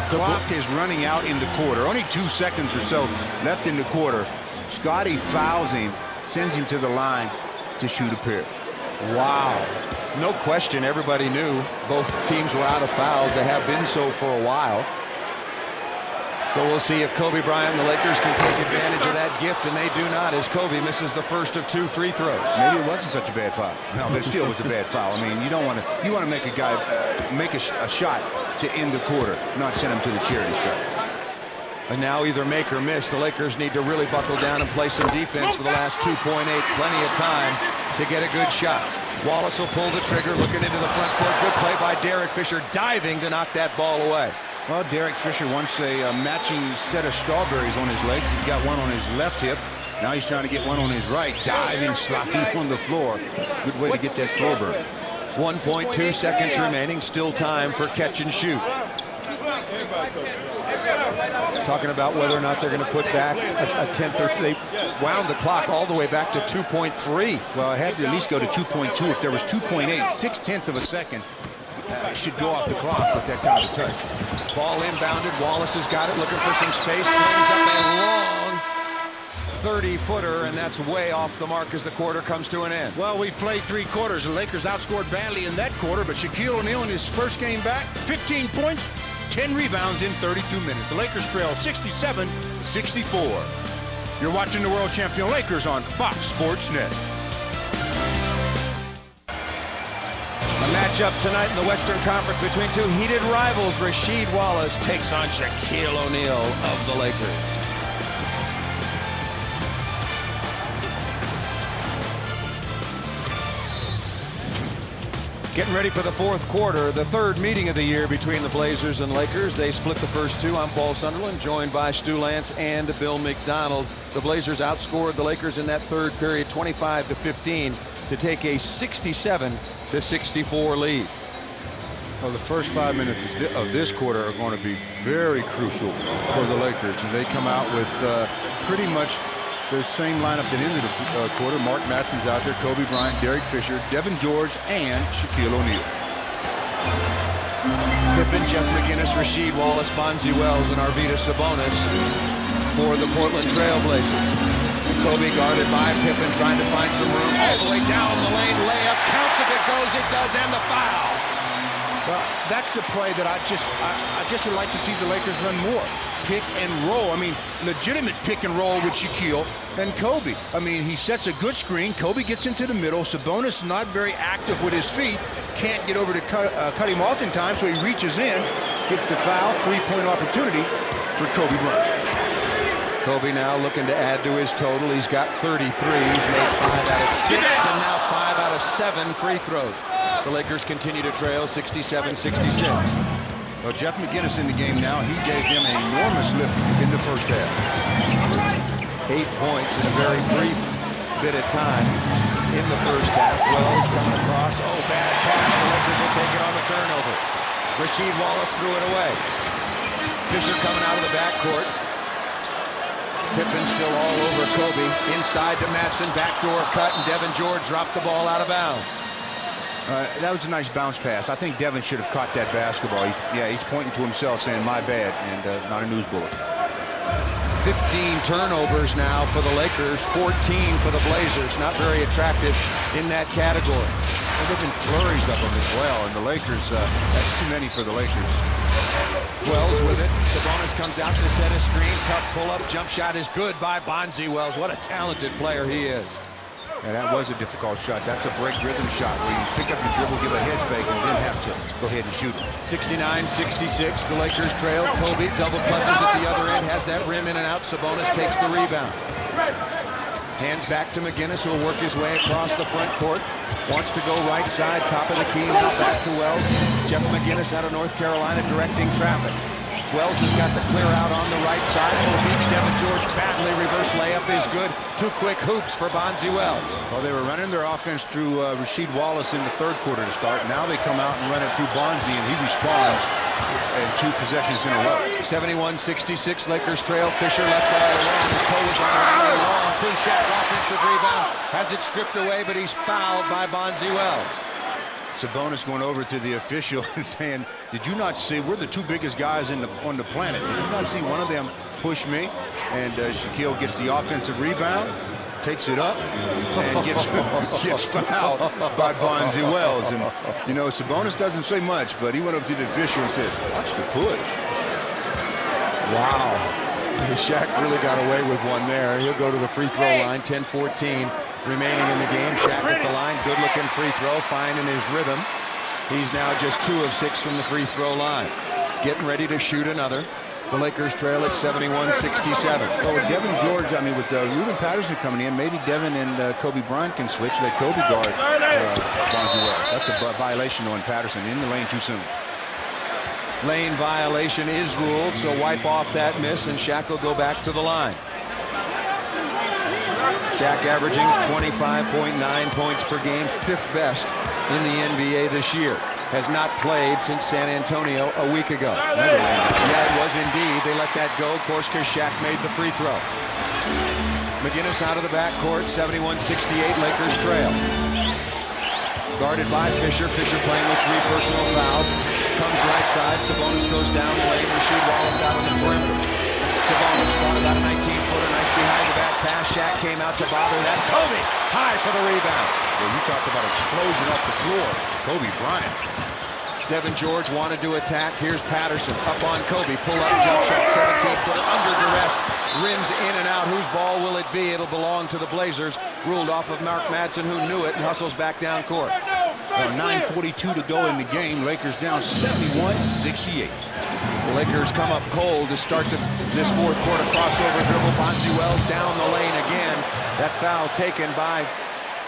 Clock is running out in the quarter. Only 2 seconds or so left in the quarter. Scotty fouls him, sends him to the line to shoot a pair. Wow. No question, everybody knew both teams were out of fouls. They have been so for a while. So we'll see if Kobe Bryant and the Lakers can take advantage of that gift, and they do not, as Kobe misses the first of 2 free throws. Maybe it wasn't such a bad foul. No, but it still was a bad foul. I mean, you want to make a guy make a shot to end the quarter, not send him to the charity stripe. And now either make or miss. The Lakers need to really buckle down and play some defense for the last 2.8. Plenty of time to get a good shot. Wallace will pull the trigger, looking into the front court. Good play by Derek Fisher, diving to knock that ball away. Well, Derek Fisher wants a matching set of strawberries on his legs. He's got one on his left hip. Now he's trying to get one on his right. Diving, sliding on the floor. Good way to get that floor burn. 1.2 seconds remaining. Still time for catch and shoot. Talking about whether or not they're going to put back a tenth, or they wound the clock all the way back to 2.3. Well, it had to at least go to 2.2. If there was 2.8, 6/10 of a second, should go off the clock with that kind of touch. Ball inbounded. Wallace has got it, looking for some space. Swings up a long 30-footer, and that's way off the mark as the quarter comes to an end. Well, we've played 3 quarters. The Lakers outscored badly in that quarter, but Shaquille O'Neal in his first game back, 15 points, 10 rebounds in 32 minutes. The Lakers trail 67-64. You're watching the world champion Lakers on Fox Sports Net. A matchup tonight in the Western Conference between 2 heated rivals. Rasheed Wallace takes on Shaquille O'Neal of the Lakers. Getting ready for the 4th quarter, the 3rd meeting of the year between the Blazers and Lakers. They split the first 2. I'm Paul Sunderland, joined by Stu Lance and Bill McDonald. The Blazers outscored the Lakers in that 3rd period 25-15 to take a 67-64 lead. Well, the first 5 minutes of this quarter are going to be very crucial for the Lakers. And they come out with pretty much the same lineup that ended the quarter. Mark Matson's out there, Kobe Bryant, Derek Fisher, Devin George, and Shaquille O'Neal. Pippen, Jeff McInnes, Rasheed Wallace, Bonzi Wells, and Arvydas Sabonis for the Portland Trail Blazers. Kobe guarded by Pippen, trying to find some room all the way down the lane. Layup counts if it goes, it does, and the foul. Well, that's the play that I just would like to see the Lakers run more. Pick and roll. I mean, legitimate pick and roll with Shaquille and Kobe. I mean, he sets a good screen. Kobe gets into the middle. Sabonis not very active with his feet. Can't get over to cut him off in time, so he reaches in, gets the foul, 3-point opportunity for Kobe Bryant. Kobe now looking to add to his total. He's got 33. He's made 5 out of 6, and now 5 out of 7 free throws. The Lakers continue to trail 67-66. Well, Jeff McInnes in the game now. He gave them an enormous lift in the first half. 8 points in a very brief bit of time in the first half. Wells coming across. Oh, bad pass. The Lakers will take it on the turnover. Rasheed Wallace threw it away. Fisher coming out of the backcourt. Pippen still all over Kobe. Inside to Matson. Backdoor cut, and Devin George dropped the ball out of bounds. That was a nice bounce pass. I think Devin should have caught that basketball. He's pointing to himself saying, my bad, and not a news bullet. 15 turnovers now for the Lakers, 14 for the Blazers. Not very attractive in that category. Well, they've been flurries of them as well, and the Lakers, that's too many for the Lakers. Wells with it. Sabonis comes out to set a screen. Tough pull-up. Jump shot is good by Bonzi Wells. What a talented player he is. And that was a difficult shot. That's a break rhythm shot where you pick up your dribble, give a head fake, and then have to go ahead and shoot. 69-66. The Lakers trail. Kobe double clutches at the other end. Has that rim in and out. Sabonis takes the rebound. Hands back to McInnes, who will work his way across the front court. Wants to go right side, top of the key, now back to Wells. Jeff McInnes out of North Carolina directing traffic. Wells has got the clear out on the right side. Beats Devin George badly. Reverse layup is good. 2 quick hoops for Bonzi Wells. Well, they were running their offense through Rasheed Wallace in the 3rd quarter to start. Now they come out and run it through Bonzi, and he responds in 2 possessions in a row. 71-66, Lakers trail. Fisher left all alone. His toe was on the long 2-shot offensive rebound. Has it stripped away, but he's fouled by Bonzi Wells. Sabonis going over to the official and saying, did you not see, we're the two biggest guys on the planet. Did you not see one of them push me? And Shaquille gets the offensive rebound, takes it up, and gets fouled by Bonzi Wells. And, you know, Sabonis doesn't say much, but he went up to the official and said, watch the push. Wow. Shaq really got away with one there. He'll go to the free throw line. 10-14 remaining in the game. Shaq at the line. Good looking free throw. Finding his rhythm. He's now just 2 of 6 from the free throw line. Getting ready to shoot another. The Lakers trail at 71-67. Well, with Devin George, I mean, with Ruben Patterson coming in, maybe Devin and Kobe Bryant can switch. Let Kobe guard Bonzi Wells. That's a violation on Patterson. In the lane too soon. Lane violation is ruled, so wipe off that miss, and Shaq will go back to the line. Shaq averaging 25.9 points per game, 5th best in the NBA this year. Has not played since San Antonio a week ago. Yeah, it was indeed. They let that go, of course, because Shaq made the free throw. McGinnis out of the backcourt, 71-68, Lakers trail. Guarded by Fisher. Fisher playing with 3 personal fouls. Comes right side. Sabonis goes down the lane. Rasheed Wallace out on the perimeter. Sabonis thought about a 19-footer. Nice behind the back pass. Shaq came out to bother that. Kobe high for the rebound. Well, you talked about explosion off the floor. Kobe Bryant. Devin George wanted to attack. Here's Patterson up on Kobe. Pull up jump shot. 17-footer under duress. Rims in and out. Whose ball will it be? It'll belong to the Blazers. Ruled off of Mark Madsen, who knew it and hustles back down court. 9:42 to go in the game. Lakers down 71-68. The Lakers come up cold to start this 4th quarter. Crossover dribble. Bonzi Wells down the lane again. That foul taken by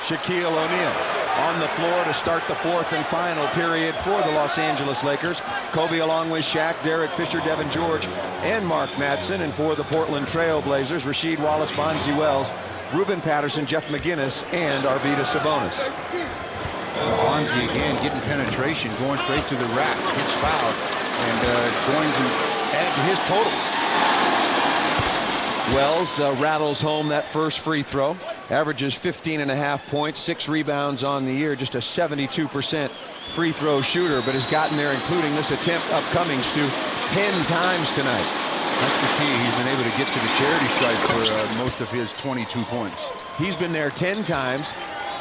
Shaquille O'Neal. On the floor to start the 4th and final period for the Los Angeles Lakers. Kobe along with Shaq, Derek Fisher, Devin George, and Mark Madsen. And for the Portland Trail Blazers, Rasheed Wallace, Bonzi Wells, Ruben Patterson, Jeff McGinnis, and Arvydas Sabonis. Bonzi again getting penetration, going straight to the rack, gets fouled, and going to add to his total. Wells rattles home that first free throw, averages 15.5 points, 6 rebounds on the year, just a 72% free throw shooter, but has gotten there, including this attempt upcoming, Stu, 10 times tonight. That's the key. He's been able to get to the charity stripe for most of his 22 points. He's been there 10 times.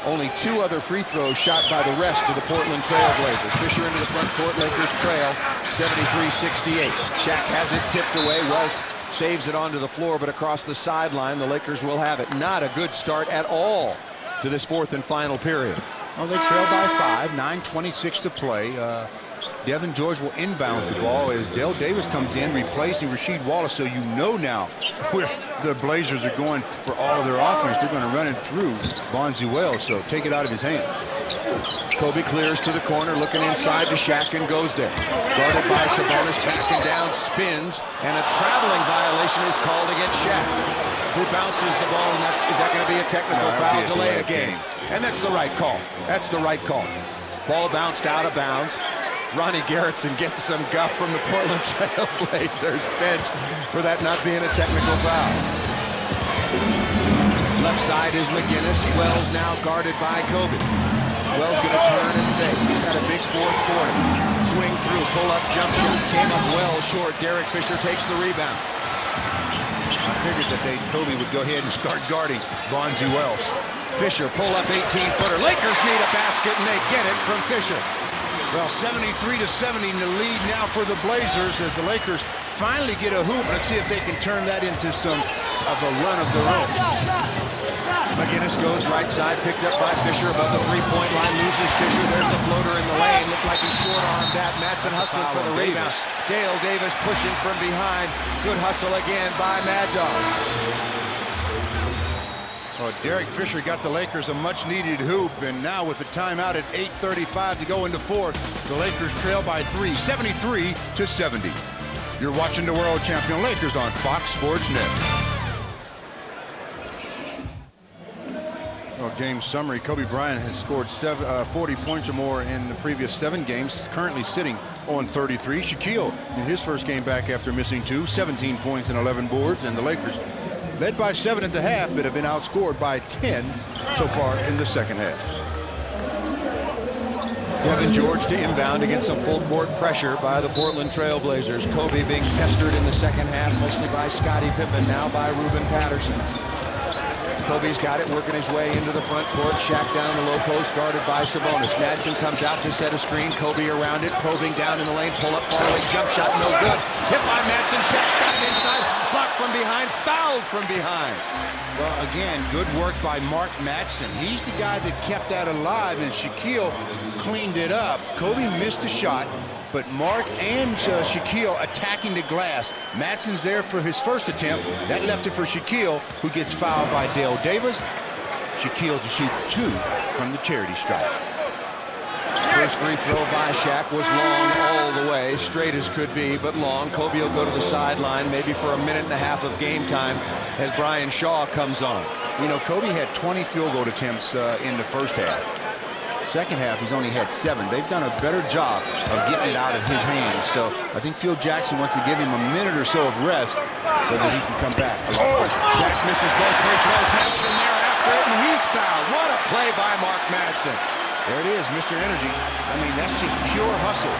Only 2 other free throws shot by the rest of the Portland Trail Blazers. Fisher into the front court, Lakers trail 73-68. Shaq has it tipped away. Wells saves it onto the floor, but across the sideline, the Lakers will have it. Not a good start at all to this 4th and final period. Well, they trail by 5, 9:26 to play. Devin George will inbound the ball as Dale Davis comes in, replacing Rasheed Wallace. So you know now where the Blazers are going for all of their offense. They're going to run it through Bonzi Wells, so take it out of his hands. Kobe clears to the corner, looking inside to Shaq and goes there. Guarded by Sabonis, backing down, spins, and a traveling violation is called against Shaq, who bounces the ball, and is that going to be a technical foul? Delay a game. And that's the right call. That's the right call. Ball bounced out of bounds. Ronnie Garrettson getting some guff from the Portland Trail Blazers bench for that not being a technical foul. Left side is McGinnis. Wells now guarded by Kobe. Wells going to turn and fake. He's had a big 4th quarter. Swing through, pull up, jump shot. Came up well short. Derek Fisher takes the rebound. I figured that Kobe would go ahead and start guarding Bonzi Wells. Fisher pull up 18-footer. Lakers need a basket and they get it from Fisher. Well, 73-70 in the lead now for the Blazers as the Lakers finally get a hoop. Let's see if they can turn that into some of a run of their own. McGinnis goes right side, picked up by Fisher above the 3-point line, loses Fisher. There's the floater in the lane. Looked like he short-armed that. Madsen hustling for the rebound. Dale Davis pushing from behind. Good hustle again by Mad Dog. Well, Derek Fisher got the Lakers a much-needed hoop, and now with the timeout at 8:35 to go into 4th, the Lakers trail by 3, 73-70. You're watching the world champion Lakers on Fox Sports Net. Well, game summary, Kobe Bryant has scored 40 points or more in the previous 7 games, currently sitting on 33. Shaquille, in his first game back after missing 2, 17 points and 11 boards, and the Lakers led by 7 at the half, but have been outscored by 10 so far in the second half. Devin George to inbound against some full court pressure by the Portland Trailblazers. Kobe being pestered in the second half, mostly by Scottie Pippen, now by Ruben Patterson. Kobe's got it, working his way into the front court. Shaq down the low post, guarded by Sabonis. Madsen comes out to set a screen. Kobe around it, probing down in the lane. Pull up, fall away, jump shot, no good. Tip by Madsen. Shaq's got it inside. Blocked from behind, fouled from behind. Well, again, good work by Mark Madsen. He's the guy that kept that alive, and Shaquille cleaned it up. Kobe missed the shot, but Mark and Shaquille attacking the glass. Madsen's there for his first attempt. That left it for Shaquille, who gets fouled by Dale Davis. Shaquille to shoot 2 from the charity stripe. First free throw by Shaq was long all the way, straight as could be, but long. Kobe will go to the sideline, maybe for a minute and a half of game time as Brian Shaw comes on. You know, Kobe had 20 field goal attempts in the first half. Second half, he's only had 7. They've done a better job of getting it out of his hands. So I think Phil Jackson wants to give him a minute or so of rest so that he can come back. Shaq misses both free throws. Madsen there after it, and he's fouled. What a play by Mark Madsen. There it is, Mr. Energy. I mean, that's just pure hustle.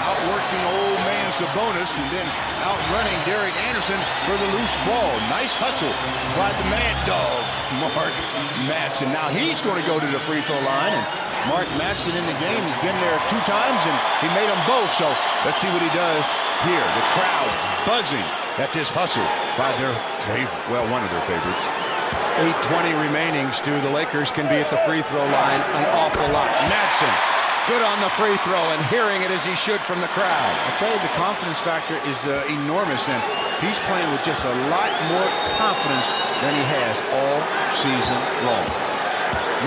Outworking old man Sabonis and then outrunning Derek Anderson for the loose ball. Nice hustle by the Mad Dog, Mark Madsen. Now he's going to go to the free throw line, and Mark Madsen in the game. He's been there 2 times, and he made them both. So let's see what he does here. The crowd buzzing at this hustle by their favorite, well, one of their favorites. 8:20 remaining, Stu. The Lakers can be at the free throw line an awful lot. Madsen, good on the free throw and hearing it as he should from the crowd. I tell you, the confidence factor is enormous, and he's playing with just a lot more confidence than he has all season long.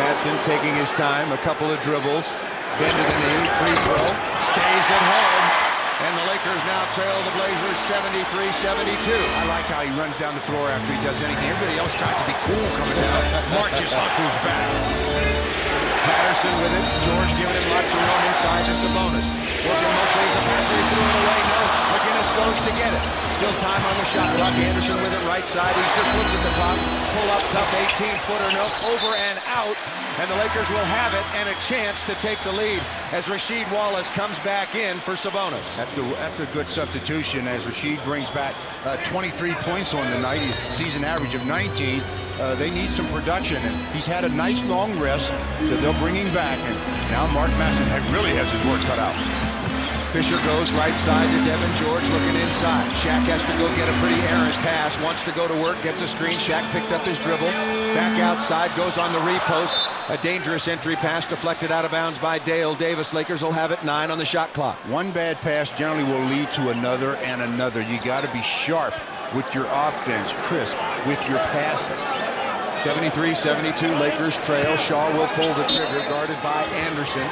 Madsen taking his time, a couple of dribbles, bend to the knee, free throw, stays at home. And the Lakers now trail the Blazers 73-72. I like how he runs down the floor after he does anything. Everybody else tries to be cool coming down. Mark just hustles back. Patterson with it. George giving him lots of room inside to Sabonis. Working mostly as a passer. He threw it away. No. McGinnis goes to get it. Still time on the shot clock. Anderson with it right side. He's just looked at the clock. Pull up tough 18-footer. No. Over and out. And the Lakers will have it and a chance to take the lead as Rasheed Wallace comes back in for Sabonis. That's a good substitution as Rasheed brings back 23 points on the night. Season average of 19. They need some production, and he's had a nice long rest, so they'll bring him back. And now Mark Madsen really has his work cut out. Fisher goes right side to Devin George, looking inside. Shaq has to go get a pretty errant pass. Wants to go to work, gets a screen. Shaq picked up his dribble. Back outside, goes on the repost. A dangerous entry pass deflected out of bounds by Dale Davis. Lakers will have it 9 on the shot clock. One bad pass generally will lead to another and another. You got to be sharp with your offense, crisp with your passes. 73-72, Lakers trail. Shaw will pull the trigger, guarded by Anderson.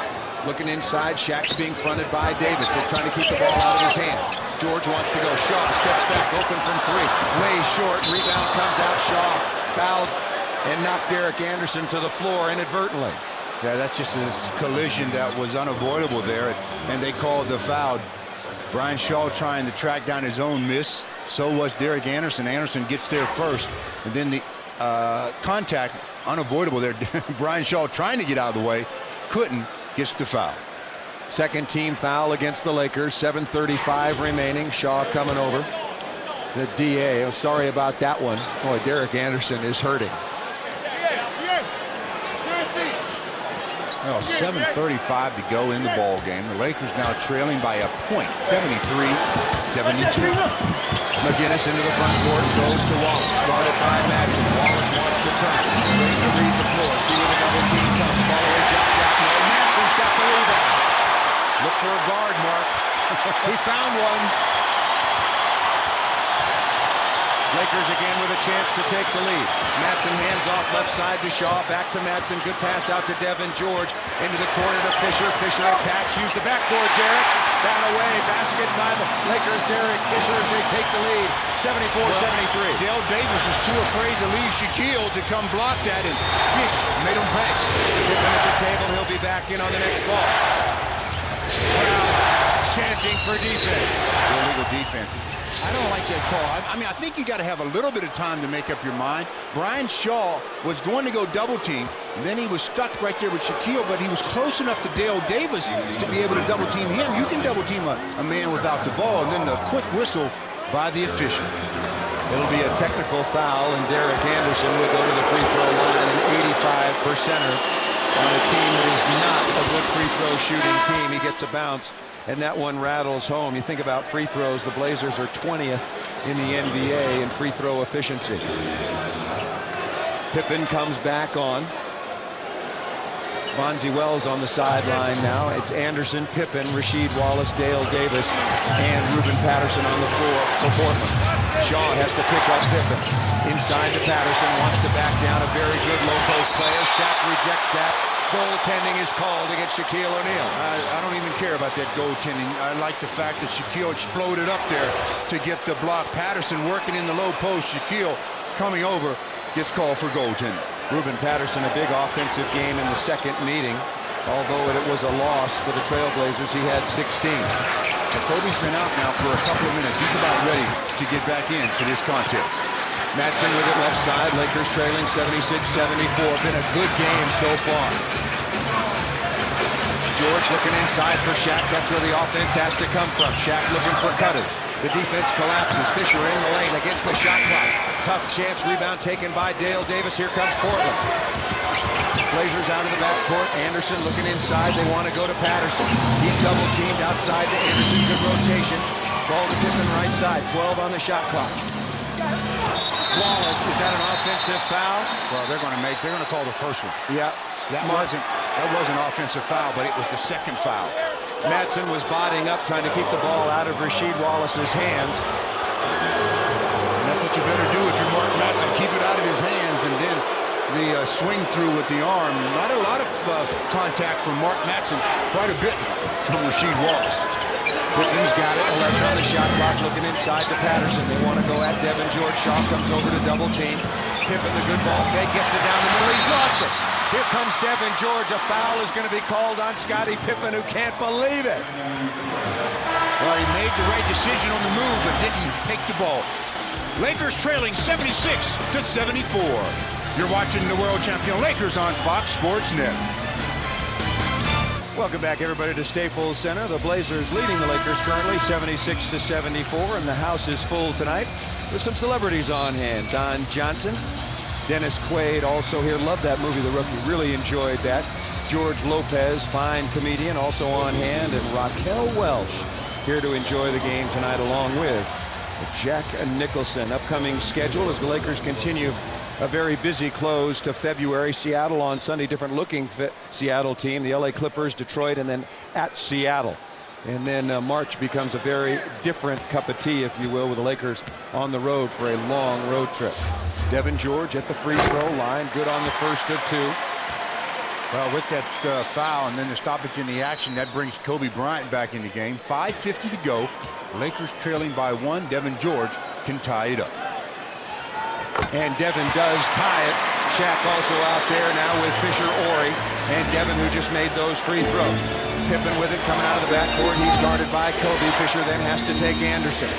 Looking inside, Shaq's being fronted by Davis. They're trying to keep the ball out of his hands. George wants to go. Shaw steps back, open from 3. Way short. Rebound comes out. Shaw fouled and knocked Derek Anderson to the floor inadvertently. Yeah, that's just a collision that was unavoidable there, and they called the foul. Brian Shaw trying to track down his own miss. So was Derek Anderson. Anderson gets there first, and then the contact, unavoidable there. Brian Shaw trying to get out of the way, couldn't, gets the foul. Second team foul against the Lakers. 7:35 remaining. Shaw coming over. The DA. Oh, sorry about that one. Boy, Derek Anderson is hurting. Well, 7:35 to go in the ball game. The Lakers now trailing by a point, 73-72. McGinnis into the front court, goes to Wallace, guarded by Madsen. Wallace wants to turn. Ready to read the floor. See where the double team comes. Ball away, jump shot. No, Madsen's got the rebound. Look for a guard, Mark. He found one. Lakers again with a chance to take the lead. Madsen hands off left side to Shaw. Back to Madsen. Good pass out to Devin George. Into the corner to Fisher. Fisher attacks. Use the backboard, Derek. Down away. Basket by the Lakers. Derek Fisher as they take the lead. 74-73. Dale Davis is too afraid to leave Shaquille to come block that, and Fish made him pay. Pippen at the table. He'll be back in on the next ball. Crowd chanting for defense. Illegal defense. I don't like that call. I mean, I think you got to have a little bit of time to make up your mind. Brian Shaw was going to go double team, and then he was stuck right there with Shaquille, but he was close enough to Dale Davis to be able to double team him. You can double team a man without the ball, and then the quick whistle by the official. It'll be a technical foul, and Derek Anderson will go to the free throw line, an 85%er on a team that is not a good free throw shooting team. He gets a bounce, and that one rattles home. You think about free throws, the Blazers are 20th in the NBA in free throw efficiency. Pippen comes back on. Bonzi Wells on the sideline now. It's Anderson, Pippen, Rasheed Wallace, Dale Davis, and Ruben Patterson on the floor for Portland. Shaw has to pick up Pippen. Inside to Patterson, wants to back down. A very good low post player. Shaq rejects that. Goaltending is called against Shaquille O'Neal. I don't even care about that goaltending. I like the fact that Shaquille exploded up there to get the block. Patterson working in the low post. Shaquille coming over, gets called for goaltending. Ruben Patterson, a big offensive game in the second meeting. Although it was a loss for the Trailblazers, he had 16. Kobe's been out now for a couple of minutes. He's about ready to get back into this contest. Madsen with it left side. Lakers trailing 76-74. Been a good game so far. George looking inside for Shaq. That's where the offense has to come from. Shaq looking for cutters. The defense collapses. Fisher in the lane against the shot clock. Tough chance. Rebound taken by Dale Davis. Here comes Portland. Blazers out of the backcourt. Anderson looking inside. They want to go to Patterson. He's double teamed outside to Anderson. Good rotation. Ball to Pippen right side. 12 on the shot clock. Wallace, is that an offensive foul? Well, they're going to call the first one. Yeah. That wasn't an offensive foul, but it was the second foul. Madsen was bodying up, trying to keep the ball out of Rasheed Wallace's hands. And that's what you better do if you're Mark Madsen. Keep it out of his hands, and then the swing through with the arm. Not a lot of contact from Mark Madsen. Quite a bit from Rasheed Wallace. Pitten's got it. 11 on the shot clock, looking inside to Patterson. They want to go at Devin George. Shaw comes over to double team. Pippen, the good ball fake, gets it down the middle. He's lost it. Here comes Devin George. A foul is going to be called on Scottie Pippen, who can't believe it. Well, he made the right decision on the move, but didn't take the ball. Lakers trailing 76-74. You're watching the world champion Lakers on Fox Sports Net. Welcome back, everybody, to Staples Center. The Blazers leading the Lakers currently 76-74, and the house is full tonight with some celebrities on hand. Don Johnson, Dennis Quaid also here. Love that movie, The Rookie. Really enjoyed that. George Lopez, fine comedian, also on hand, and Raquel Welch here to enjoy the game tonight, along with Jack Nicholson. Upcoming schedule as the Lakers continue a very busy close to February. Seattle on Sunday, different looking Seattle team. The LA Clippers, Detroit, and then at Seattle. And then March becomes a very different cup of tea, if you will, with the Lakers on the road for a long road trip. Devin George at the free throw line, good on the first of two. Well, with that foul and then the stoppage in the action, that brings Kobe Bryant back in the game. 5:50 to go. Lakers trailing by one. Devin George can tie it up. And Devin does tie it. Shaq also out there now with Fisher, Ori, and Devin, who just made those free throws. Pippen with it coming out of the backcourt. He's guarded by Kobe. Fisher then has to take Anderson.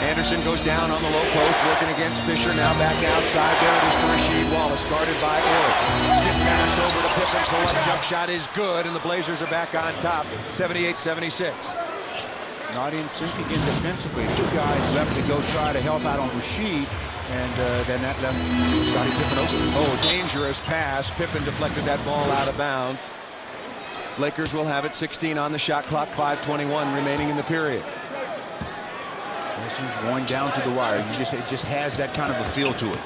Anderson goes down on the low post, working against Fisher. Now back outside. There it is to Rasheed Wallace, guarded by Ori. Skip pass over to Pippen. Pull-up jump shot is good, and the Blazers are back on top, 78-76. Not in sync again defensively. Two guys left to go try to help out on Rasheed, and then that left Scottie Pippen open. Oh, dangerous pass. Pippen deflected that ball out of bounds. Lakers will have it. 16 on the shot clock, 5:21 remaining in the period. This one's going down to the wire. It just has that kind of a feel to it.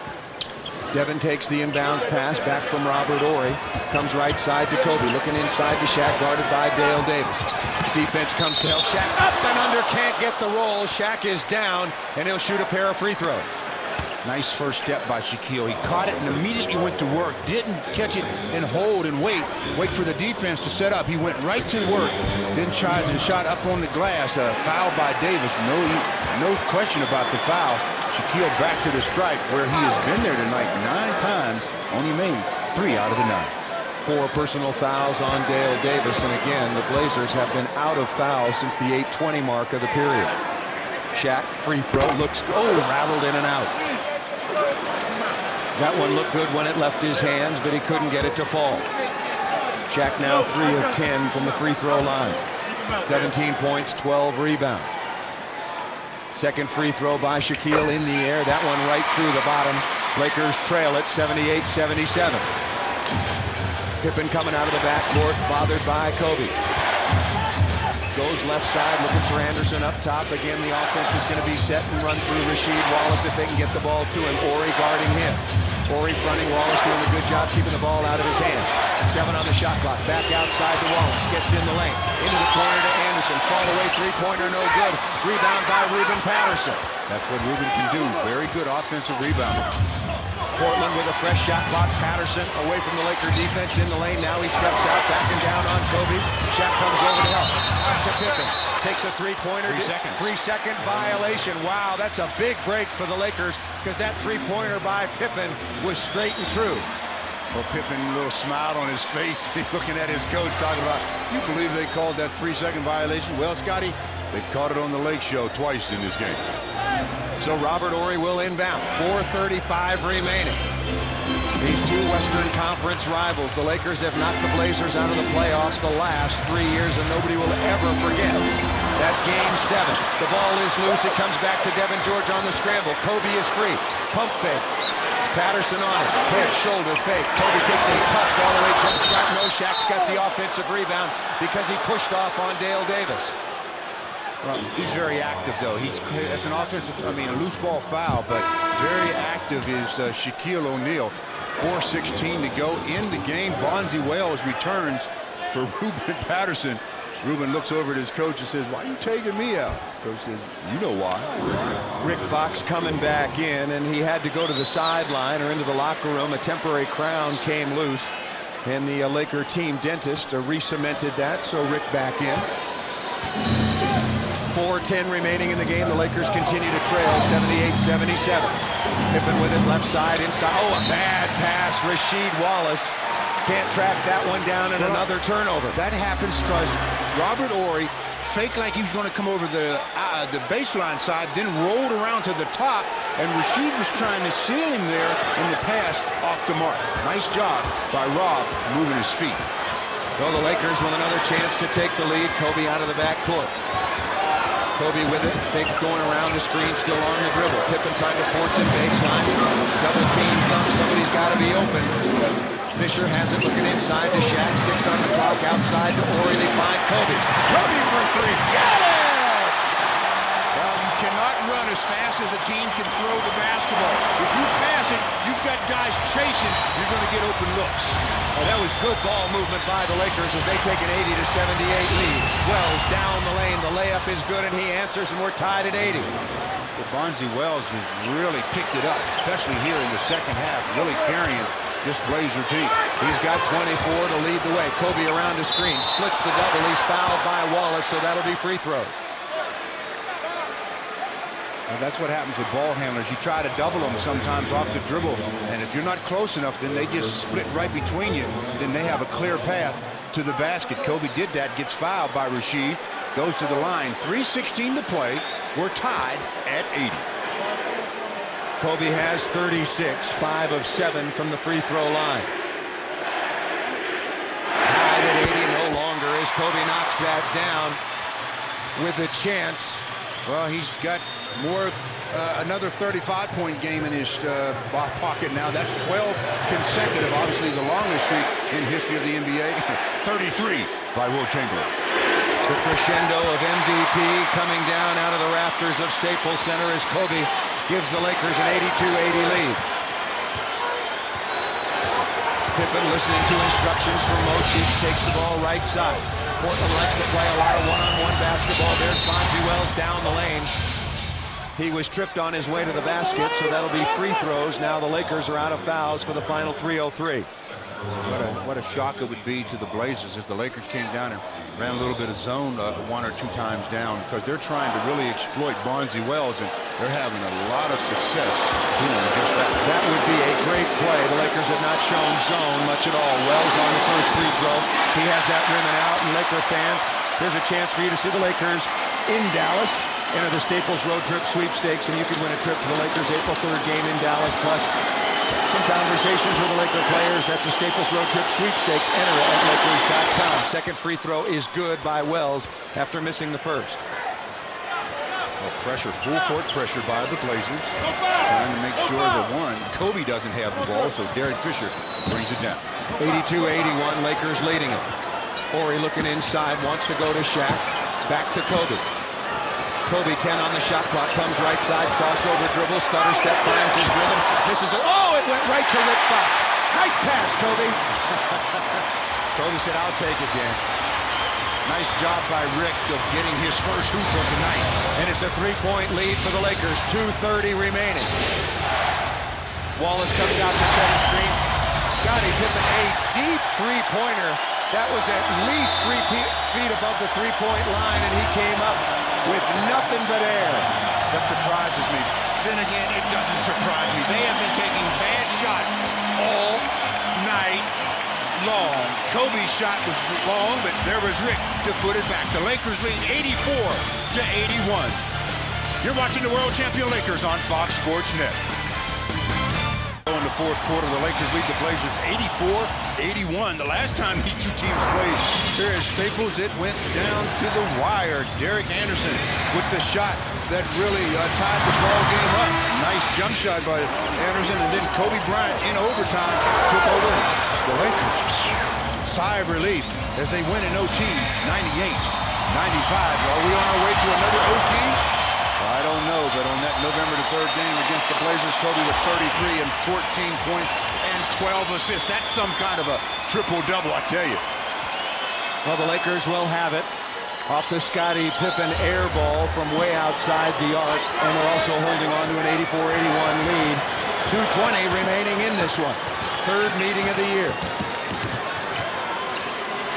Devin takes the inbounds pass back from Robert Ori. Comes right side to Kobe. Looking inside to Shaq, guarded by Dale Davis. Defense comes to help Shaq. Up and under, can't get the roll. Shaq is down, and he'll shoot a pair of free throws. Nice first step by Shaquille. He caught it and immediately went to work. Didn't catch it and hold and wait for the defense to set up. He went right to work. Then tries a shot up on the glass. Foul by Davis. No question about the foul. Shaquille back to the stripe where he has been there tonight 9 times. Only made 3 out of the 9. 4 personal fouls on Dale Davis. And again, the Blazers have been out of fouls since the 8:20 mark of the period. Shaq, free throw, looks, oh, rattled in and out. That one looked good when it left his hands, but he couldn't get it to fall. Shaq now 3 of 10 from the free throw line. 17 points, 12 rebounds. Second free throw by Shaquille in the air. That one right through the bottom. Lakers trail it 78-77. Pippen coming out of the backcourt, bothered by Kobe. Goes left side, looking for Anderson up top. Again, the offense is going to be set and run through Rasheed Wallace if they can get the ball to him. Horry guarding him. Horry fronting Wallace, doing a good job keeping the ball out of his hand. 7 on the shot clock. Back outside to Wallace. Gets in the lane. Into the corner to Anderson. Fall away three-pointer, no good. Rebound by Ruben Patterson. That's what Ruben can do. Very good offensive rebound. Portland with a fresh shot clock. Patterson away from the Laker defense in the lane. Now he steps out, backing down on Kobe. Shaq comes over to help. Out to Pippen. Takes a three-pointer. 3 seconds. 3-second violation. Wow, that's a big break for the Lakers because that three-pointer by Pippen was straight and true. Well, Pippen, a little smile on his face, looking at his coach, talking about, you believe they called that 3-second violation? Well, Scotty, they've caught it on the Lake Show twice in this game. So Robert Horry will inbound. 4:35 remaining. These two Western Conference rivals. The Lakers have knocked the Blazers out of the playoffs the last 3 years, and nobody will ever forget that Game 7. The ball is loose. It comes back to Devin George on the scramble. Kobe is free. Pump fake. Patterson on it. Head, shoulder, fake. Kobe takes a tough all-the-way jump shot. No, Shaq's got the offensive rebound because he pushed off on Dale Davis. Well, he's very active, though. That's an offensive, a loose ball foul, but very active is Shaquille O'Neal. 4:16 to go in the game. Bonzi Wells returns for Ruben Patterson. Ruben looks over at his coach and says, "Why are you taking me out?" Coach says, "You know why." Rick Fox coming back in, and he had to go to the sideline or into the locker room. A temporary crown came loose, and the Laker team dentist re-cemented that, so Rick back in. 4:10 remaining in the game. The Lakers continue to trail 78-77. Pippen with it left side inside. Oh, a bad pass. Rasheed Wallace can't track that one down, and another turnover. That happens because Robert Horry faked like he was going to come over the baseline side, then rolled around to the top, and Rasheed was trying to seal him there in the pass off the mark. Nice job by Rob moving his feet. Well, the Lakers with another chance to take the lead. Kobe out of the backcourt. Kobe with it, fake going around the screen, still on the dribble. Pippen trying to force it baseline. Double team comes, somebody's got to be open. Fisher has it looking inside to Shaq. 6 on the clock, outside to Horry. They find Kobe. Kobe for 3. Got it! Well, you cannot run as fast as the team can throw the basketball. If you pass it, you've got guys chasing, you're going to get open looks. And that was good ball movement by the Lakers as they take an 80-78 lead. Wells down the lane. The layup is good, and he answers, and we're tied at 80. Well, Bonzi Wells has really picked it up, especially here in the second half, really carrying this Blazer team. He's got 24 to lead the way. Kobe around the screen, splits the double. He's fouled by Wallace, so that'll be free throws. Well, that's what happens with ball handlers. You try to double them sometimes off the dribble, and if you're not close enough, then they just split right between you. Then they have a clear path to the basket. Kobe did that, gets fouled by Rasheed, goes to the line. 3:16 to play. We're tied at 80. Kobe has 36, 5 of 7 from the free throw line. Tied at 80 no longer as Kobe knocks that down with a chance. Well, he's got another 35-point game in his pocket now. That's 12 consecutive, obviously the longest streak in history of the NBA. 33 by Will Chamberlain. The crescendo of MVP coming down out of the rafters of Staples Center as Kobe gives the Lakers an 82-80 lead. Pippen listening to instructions from Mo Cheeks, takes the ball right side. Portland likes to play a lot of one-on-one basketball. There's Bonzi Wells down the lane. He was tripped on his way to the basket, so that'll be free throws. Now the Lakers are out of fouls for the final 3:03. What a shock it would be to the Blazers if the Lakers came down and ran a little bit of zone 1 or 2 times down, because they're trying to really exploit Bonzi Wells, and they're having a lot of success doing just that. That would be a great play. The Lakers have not shown zone much at all. Wells on the first free throw. He has that rimming out, and Laker fans, there's a chance for you to see the Lakers in Dallas Enter the Staples Road Trip Sweepstakes, and you can win a trip to the Lakers' April 3rd game in Dallas, plus some conversations with the Laker players. That's the Staples Road Trip Sweepstakes. Enter it at Lakers.com. Second free throw is good by Wells after missing the first. Well, pressure, full court pressure by the Blazers. Trying to make sure that one, Kobe doesn't have the ball, so Derek Fisher brings it down. 82-81, Lakers leading it. Horry looking inside, wants to go to Shaq. Back to Kobe. Kobe 10 on the shot clock, comes right side, crossover dribble, stutter step, finds his rhythm, misses it. Oh, it went right to Rick Fox. Nice pass, Kobe. Kobe said, I'll take it, Dan. Nice job by Rick of getting his first hoop of the night. And it's a three-point lead for the Lakers, 2:30 remaining. Wallace comes out to center screen. Scottie Pippen, a deep three-pointer. That was at least 3 feet above the three-point line, and he came up with nothing but air. That surprises me. Then again, it doesn't surprise me. They have been taking bad shots all night long. Kobe's shot was long, but there was Rick to put it back. The Lakers lead 84-81. You're watching the world champion Lakers on Fox Sports Net. In the fourth quarter, the Lakers lead the Blazers 84-81. The last time these two teams played here at Staples, it went down to the wire. Derek Anderson with the shot that really tied the ball game up. Nice jump shot by Anderson, and then Kobe Bryant in overtime took over the Lakers. Sigh of relief as they win in OT, 98-95. Are we on our way to another OT? I don't know, but on that November 3rd game against the Blazers, Kobe with 33 and 14 points and 12 assists. That's some kind of a triple-double, I tell you. Well, the Lakers will have it off the Scottie Pippen air ball from way outside the arc, and they're also holding on to an 84-81 lead. 2:20 remaining in this one. Third meeting of the year.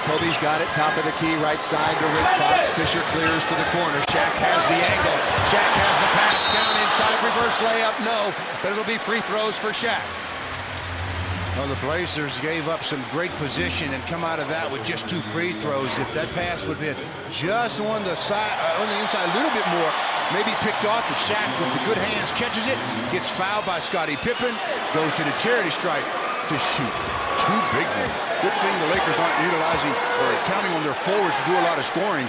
Kobe's got it, top of the key, right side to Rick Fox. Fisher clears to the corner. Shaq has the angle. Shaq has the pass down inside, reverse layup, no. But it'll be free throws for Shaq. Well, the Blazers gave up some great position and come out of that with just 2 free throws. If that pass would have been just on the side, on the inside a little bit more, maybe picked off, but Shaq with the good hands catches it, gets fouled by Scottie Pippen, goes to the charity stripe to shoot. 2 big ones. Good thing the Lakers aren't utilizing or counting on their forwards to do a lot of scoring.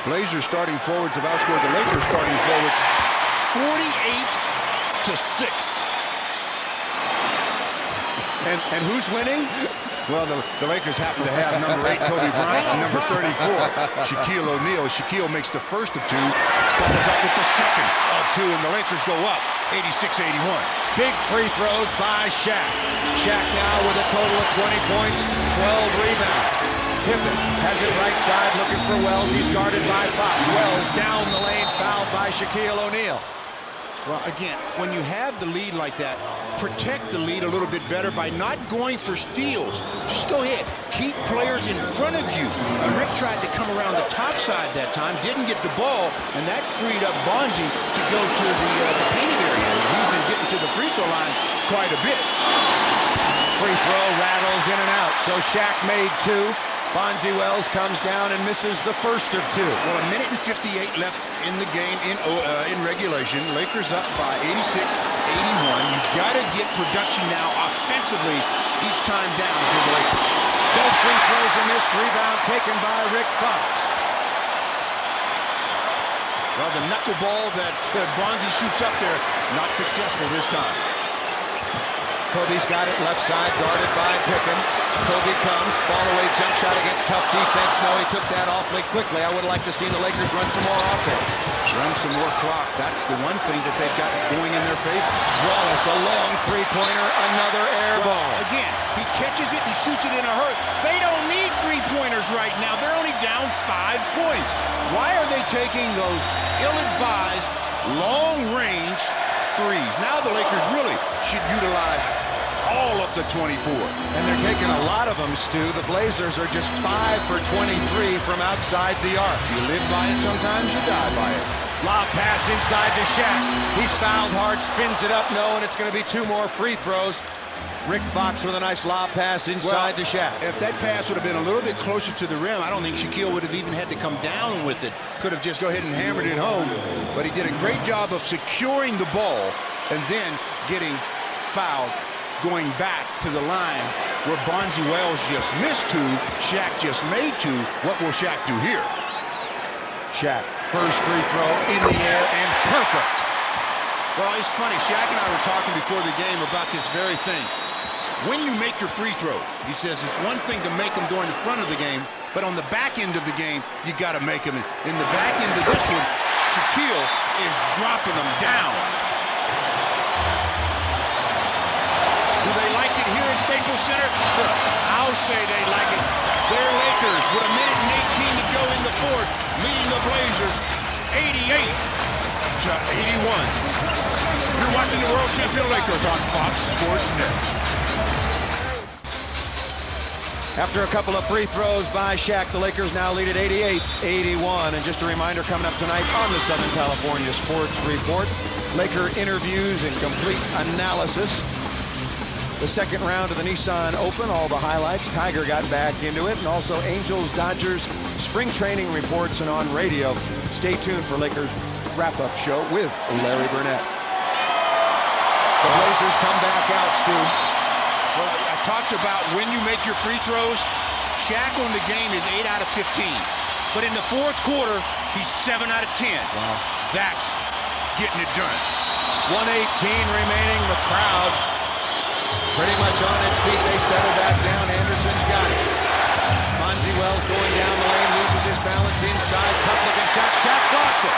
Blazers starting forwards have outscored the Lakers starting forwards 48-6. And who's winning? Well, the Lakers happen to have number 8 Kobe Bryant and number 34 Shaquille O'Neal. Shaquille makes the first of 2, follows up with the second of 2, and the Lakers go up 86-81. Big free throws by Shaq. Shaq now with a total of 20 points, 12 rebounds. Pippen has it right side looking for Wells. He's guarded by Fox. Wells down the lane, fouled by Shaquille O'Neal. Well, again, when you have the lead like that, protect the lead a little bit better by not going for steals. Just go ahead. Keep players in front of you. Rick tried to come around the top side that time, didn't get the ball, and that freed up Bonzi to go to the painted area. He's been getting to the free throw line quite a bit. Free throw rattles in and out. So Shaq made 2. Bonzi Wells comes down and misses the first of 2. Well, 1 minute and 58 left in the game in regulation. Lakers up by 86-81. You've got to get production now offensively each time down for the Lakers. Both free throws are missed. Rebound taken by Rick Fox. Well, the knuckleball that Bonzi shoots up there, not successful this time. Kobe's got it left side, guarded by Pippen. Kobe comes, fall away jump shot against tough defense. No, he took that awfully quickly. I would like to see the Lakers run some more offense. Run some more clock. That's the one thing that they've got going in their favor. Wallace, a long three-pointer, another air ball. Again, he catches it and shoots it in a hurry. They don't need three-pointers right now. They're only down 5 points. Why are they taking those ill-advised, long-range threes? Now the Lakers really should utilize all of the 24. And they're taking a lot of them, Stu. The Blazers are just 5 for 23 from outside the arc. You live by it sometimes, you die by it. Lob pass inside to Shaq. He's fouled hard, spins it up, no, and it's going to be 2 more free throws. Rick Fox with a nice lob pass inside to Shaq. If that pass would have been a little bit closer to the rim, I don't think Shaquille would have even had to come down with it. Could have just go ahead and hammered it home. But he did a great job of securing the ball and then getting fouled, going back to the line where Bonzi Wells just missed two, Shaq just made two. What will Shaq do here? Shaq, first free throw in the air and perfect. Well, it's funny. Shaq and I were talking before the game about this very thing. When you make your free throw, he says it's one thing to make them during the front of the game, but on the back end of the game, you got to make them. In the back end of this one, Shaquille is dropping them down. Do they like it here at Staples Center? I'll say they like it. They're Lakers with a minute and 18 to go in the fourth, leading the Blazers 88 to 81. You're watching the World Champion Lakers on Fox Sports Net. After a couple of free throws by Shaq, the Lakers now lead at 88-81. And just a reminder, coming up tonight on the Southern California Sports Report, Laker interviews and complete analysis. The second round of the Nissan Open, all the highlights. Tiger got back into it, and also Angels, Dodgers, spring training reports and on radio. Stay tuned for Lakers wrap-up show with Larry Burnett. The Blazers come back out, Stu. Well, I talked about when you make your free throws. Shaq on the game is 8 out of 15. But in the fourth quarter, he's 7 out of 10. Wow. That's getting it done. 1:18 remaining. The crowd pretty much on its feet. They settle back down. Anderson's got it. Bonzi Wells going down the lane, loses his balance inside. Tough looking shot. Shaq blocked it.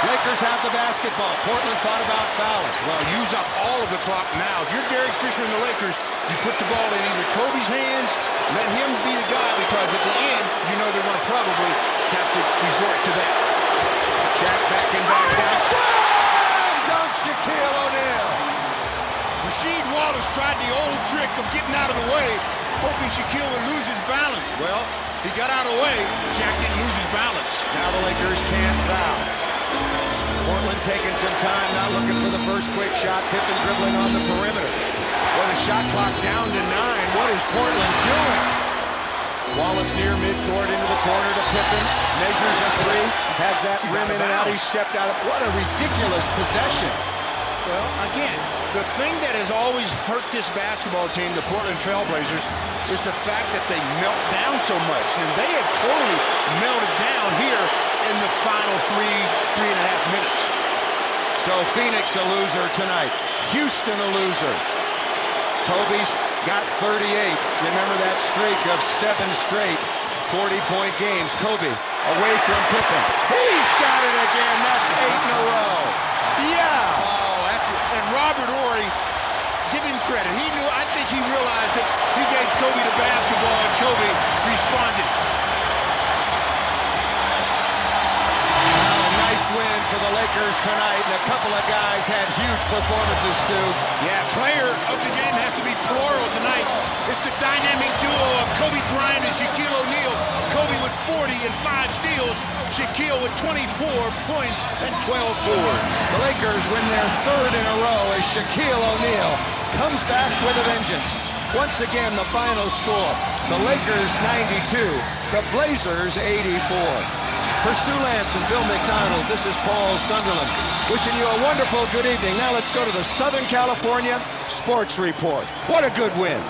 Lakers have the basketball. Portland thought about fouling. Well, use up all of the clock now. If you're Derek Fisher and the Lakers, you put the ball in either Kobe's hands, let him be the guy, because at the end, you know they're going to probably have to resort to that. Shaq backing back down. Slam dunk, Shaquille O'Neal. Rasheed Wallace tried the old trick of getting out of the way, hoping Shaquille would lose his balance. Well, he got out of the way. Shaq didn't lose his balance. Now the Lakers can't foul. Portland taking some time, not looking for the first quick shot. Pippen dribbling on the perimeter. Well, the shot clock down to 9. What is Portland doing? Wallace near midcourt into the corner to Pippen. Measures a three. Has that rim in and out. He stepped out. What a ridiculous possession. Well, again, the thing that has always hurt this basketball team, the Portland Trailblazers, is the fact that they melt down so much. And they have totally melted down here in the final three and a half minutes. So Phoenix a loser tonight. Houston a loser. Kobe's got 38. Remember that streak of 7 straight 40-point games. Kobe away from Pippen. He's got it again. That's 8 in a row. Yeah. Oh, and Robert Horry, give him credit. He knew. I think he realized that he gave Kobe the basketball, and Kobe responded. Nice win for the Lakers tonight, and a couple of guys had huge performances, Stu. Yeah, player of the game has to be plural tonight. It's the dynamic duo of Kobe Bryant and Shaquille O'Neal. Kobe with 40 and 5 steals. Shaquille with 24 points and 12 boards. The Lakers win their 3rd in a row as Shaquille O'Neal comes back with a vengeance. Once again, the final score, the Lakers 92, the Blazers 84. For Stu Lance and Bill McDonald, this is Paul Sunderland, wishing you a wonderful good evening. Now let's go to the Southern California Sports Report. What a good win.